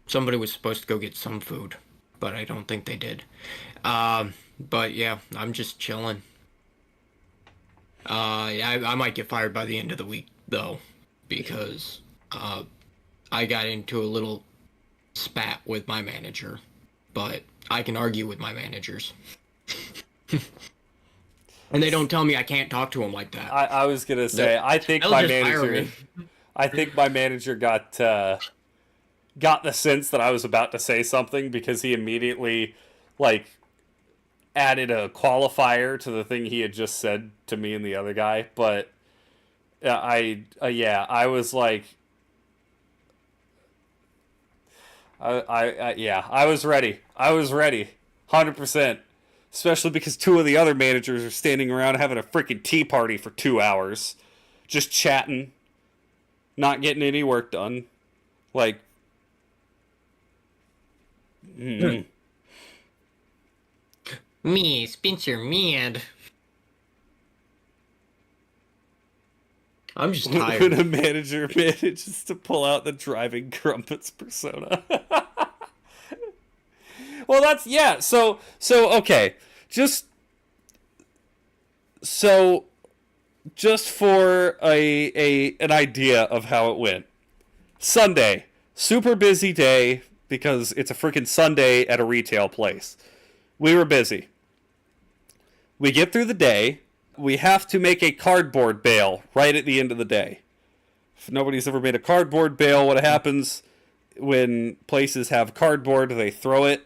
B: Somebody was supposed to go get some food, but I don't think they did. But yeah, I'm just chilling. I might get fired by the end of the week though, because I got into a little spat with my manager, but I can argue with my managers, and they don't tell me I can't talk to them like that.
A: I was gonna say
B: They'll just fire me.
A: I think my manager got the sense that I was about to say something because he immediately like added a qualifier to the thing he had just said to me and the other guy. But yeah, I was like, yeah, I was ready. I was ready, 100%. Especially because two of the other managers are standing around having a freaking tea party for 2 hours, just chatting, not getting any work done. Like, mm,
B: Me, Spencer, mad. I'm just tired.
A: when a manager manages to pull out the driving crumpets persona. Well, that's yeah. So okay, just so just for a an idea of how it went. Sunday, super busy day because it's a freaking Sunday at a retail place. We were busy. We get through the day. We have to make a cardboard bale right at the end of the day. If nobody's ever made a cardboard bale, what happens when places have cardboard, they throw it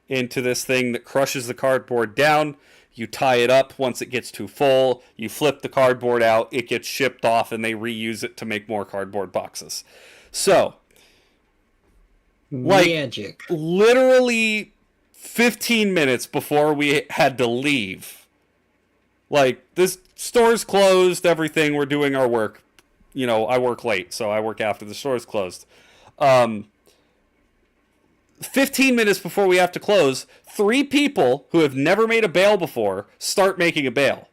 A: into this thing that crushes the cardboard down. You tie it up once it gets too full. You flip the cardboard out. It gets shipped off, and they reuse it to make more cardboard boxes. So, like,
B: Magic.
A: literally 15 minutes before we had to leave, like, this store's closed, everything, we're doing our work. You know, I work late, so I work after the store's closed. 15 minutes before we have to close, 3 people who have never made a bale before start making a bale.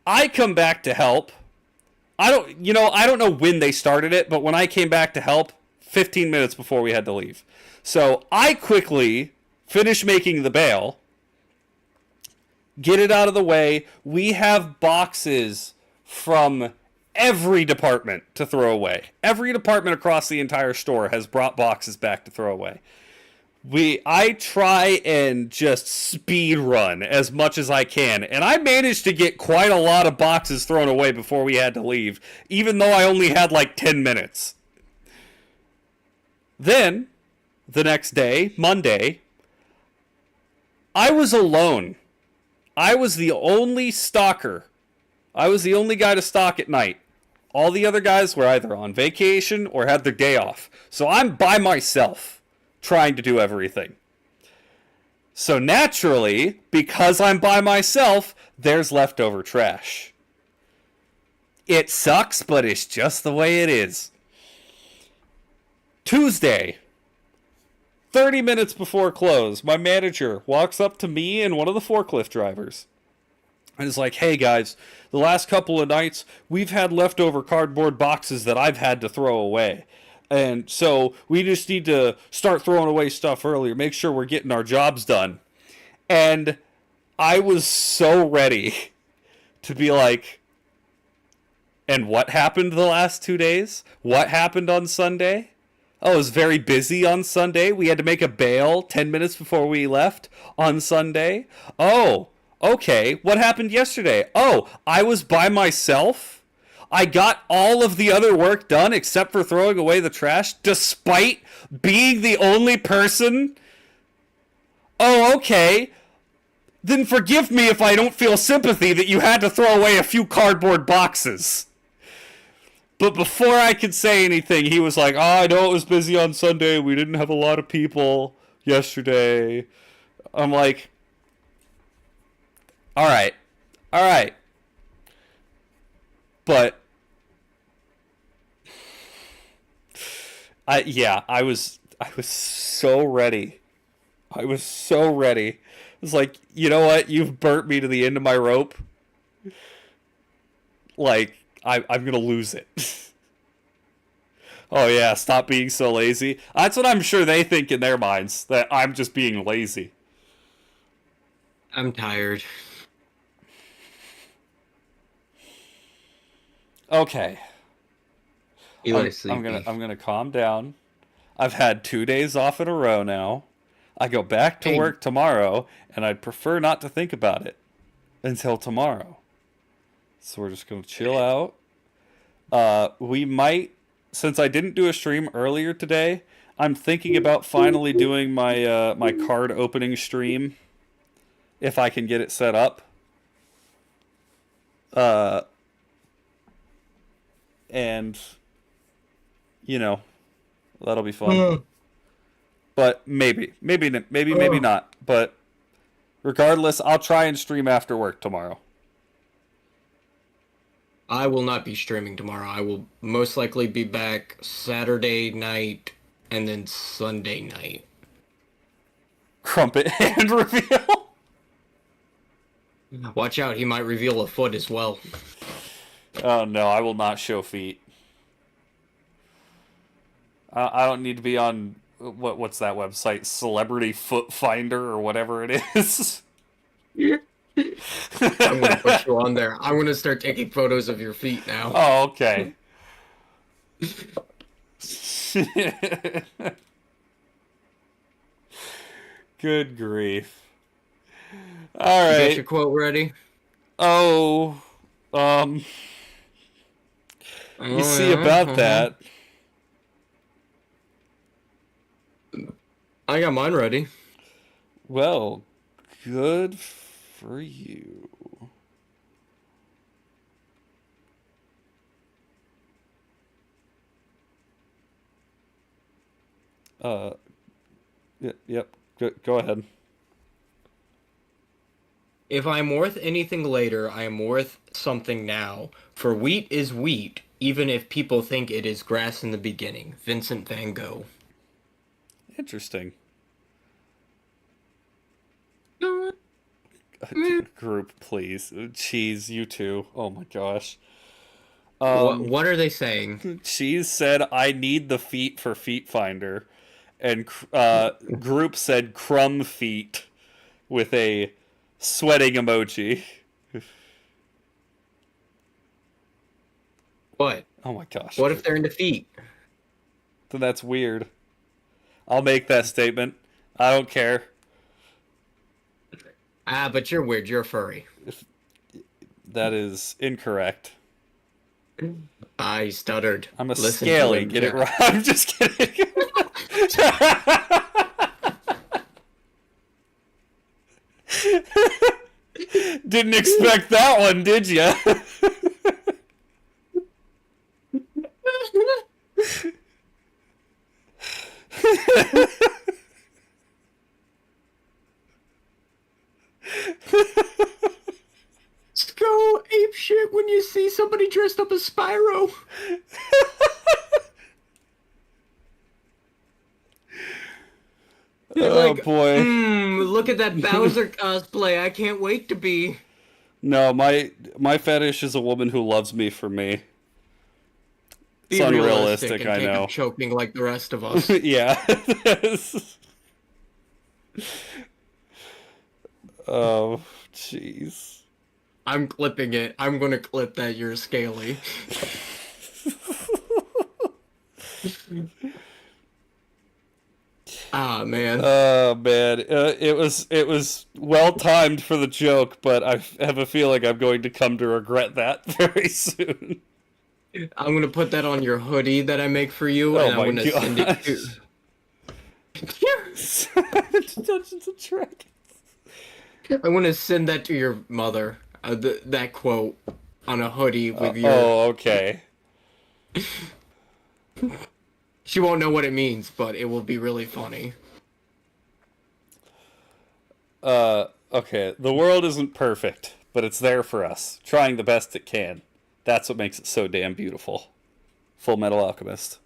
A: I come back to help. I don't know when they started it, but when I came back to help, 15 minutes before we had to leave. So I quickly finish making the bale, get it out of the way. We have boxes from every department to throw away. Every department across the entire store has brought boxes back to throw away. I try and just speed run as much as I can, and I managed to get quite a lot of boxes thrown away before we had to leave, even though I only had like 10 minutes. Then, the next day, Monday, I was alone. I was the only stalker. I was the only guy to stalk at night. All the other guys were either on vacation or had their day off. So I'm by myself, trying to do everything. So naturally, because I'm by myself, there's leftover trash. It sucks, but it's just the way it is. Tuesday, 30 minutes before close, my manager walks up to me and one of the forklift drivers and is like, hey guys, the last couple of nights, we've had leftover cardboard boxes that I've had to throw away. And so we just need to start throwing away stuff earlier, make sure we're getting our jobs done. And I was so ready to be like, and what happened the last 2 days? What happened on Sunday? Oh, it was very busy on Sunday. We had to make a bail 10 minutes before we left on Sunday. Oh, okay. What happened yesterday? Oh, I was by myself. I got all of the other work done except for throwing away the trash, despite being the only person. Oh, okay. Then forgive me if I don't feel sympathy that you had to throw away a few cardboard boxes. But before I could say anything, he was like, oh, I know it was busy on Sunday. We didn't have a lot of people yesterday. I'm like, all right. But, I was so ready. I was so ready. It was like, you know what? You've burnt me to the end of my rope. Like, I'm going to lose it. Oh yeah, stop being so lazy. That's what I'm sure they think in their minds, that I'm just being lazy.
B: I'm tired.
A: Okay.
B: Eli's
A: I'm
B: sleepy.
A: gonna calm down. I've had 2 days off in a row now. I go back to
B: Hey.
A: work tomorrow, and I'd prefer not to think about it until tomorrow. So we're just gonna chill out. We might, since I didn't do a stream earlier today, I'm thinking about finally doing my my card opening stream if I can get it set up. And you know, that'll be fun. But maybe not. But regardless, I'll try and stream after work tomorrow.
B: I will not be streaming tomorrow. I will most likely be back Saturday night and then Sunday night.
A: Crumpet hand reveal.
B: Watch out, he might reveal a foot as well.
A: Oh no, I will not show feet. I don't need to be on what's that website? Celebrity Foot Finder or whatever it is.
B: I'm gonna put you on there. I'm gonna start taking photos of your feet now.
A: Oh, okay. Good grief. All
B: You
A: right.
B: got your quote ready?
A: Oh, you see about that.
B: I got mine ready.
A: Well, good for you. Yep. Go ahead.
B: If I am worth anything later, I am worth something now. For wheat is wheat, even if people think it is grass in the beginning. Vincent van Gogh.
A: Interesting. Group, please. Cheese, you too. Oh my gosh.
B: What are they saying?
A: Cheese said, I need the feet for Feet Finder. And Group said, crumb feet with a sweating emoji.
B: What?
A: Oh my gosh.
B: What if they're into feet?
A: Then that's weird. I'll make that statement. I don't care.
B: Ah, but you're weird. You're a furry.
A: That is incorrect.
B: I stuttered.
A: I'm a
B: Listen to
A: scaly.
B: him,
A: Get it
B: Jack.
A: right. I'm just kidding. Didn't expect that one, did you?
B: Just go ape shit when you see somebody dressed up as Spyro. You're
A: Oh
B: like,
A: boy.
B: look at that Bowser cosplay. I can't wait to be.
A: No, my fetish is a woman who loves me for me. It's
B: Be realistic
A: unrealistic,
B: and
A: I
B: take
A: know.
B: up choking like the rest of us.
A: Yeah. Oh, jeez.
B: I'm clipping it. I'm gonna clip that you're scaly. Ah, man.
A: Oh man, it was well timed for the joke, but I have a feeling I'm going to come to regret that very soon.
B: I'm gonna put that on your hoodie that I make for you,
A: Oh
B: and I'm
A: my
B: gonna send it to.
A: gosh. Dungeons and Dragons.
B: I want to send that to your mother. That quote on a hoodie with your.
A: Oh, okay.
B: She won't know what it means, but it will be really funny.
A: Okay. The world isn't perfect, but it's there for us, trying the best it can. That's what makes it so damn beautiful. Full Metal Alchemist.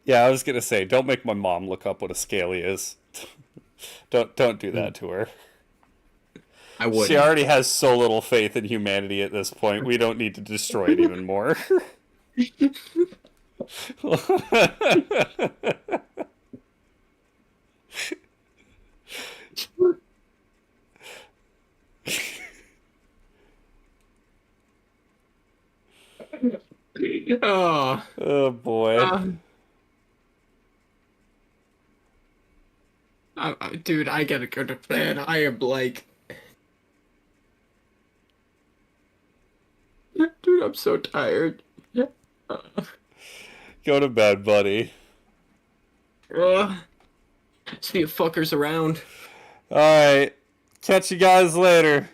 A: Yeah, I was gonna say, don't make my mom look up what a scaly is. Don't do that to her.
B: I would.
A: She already has so little faith in humanity at this point. We don't need to destroy it even more.
B: Oh,
A: Oh boy.
B: dude, I gotta go to bed. I am like, dude, I'm so tired.
A: Go to bed, buddy.
B: See you fuckers around.
A: Alright. Catch you guys later.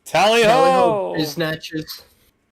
A: Tally
B: Tally ho,
A: ho!
B: snatchers.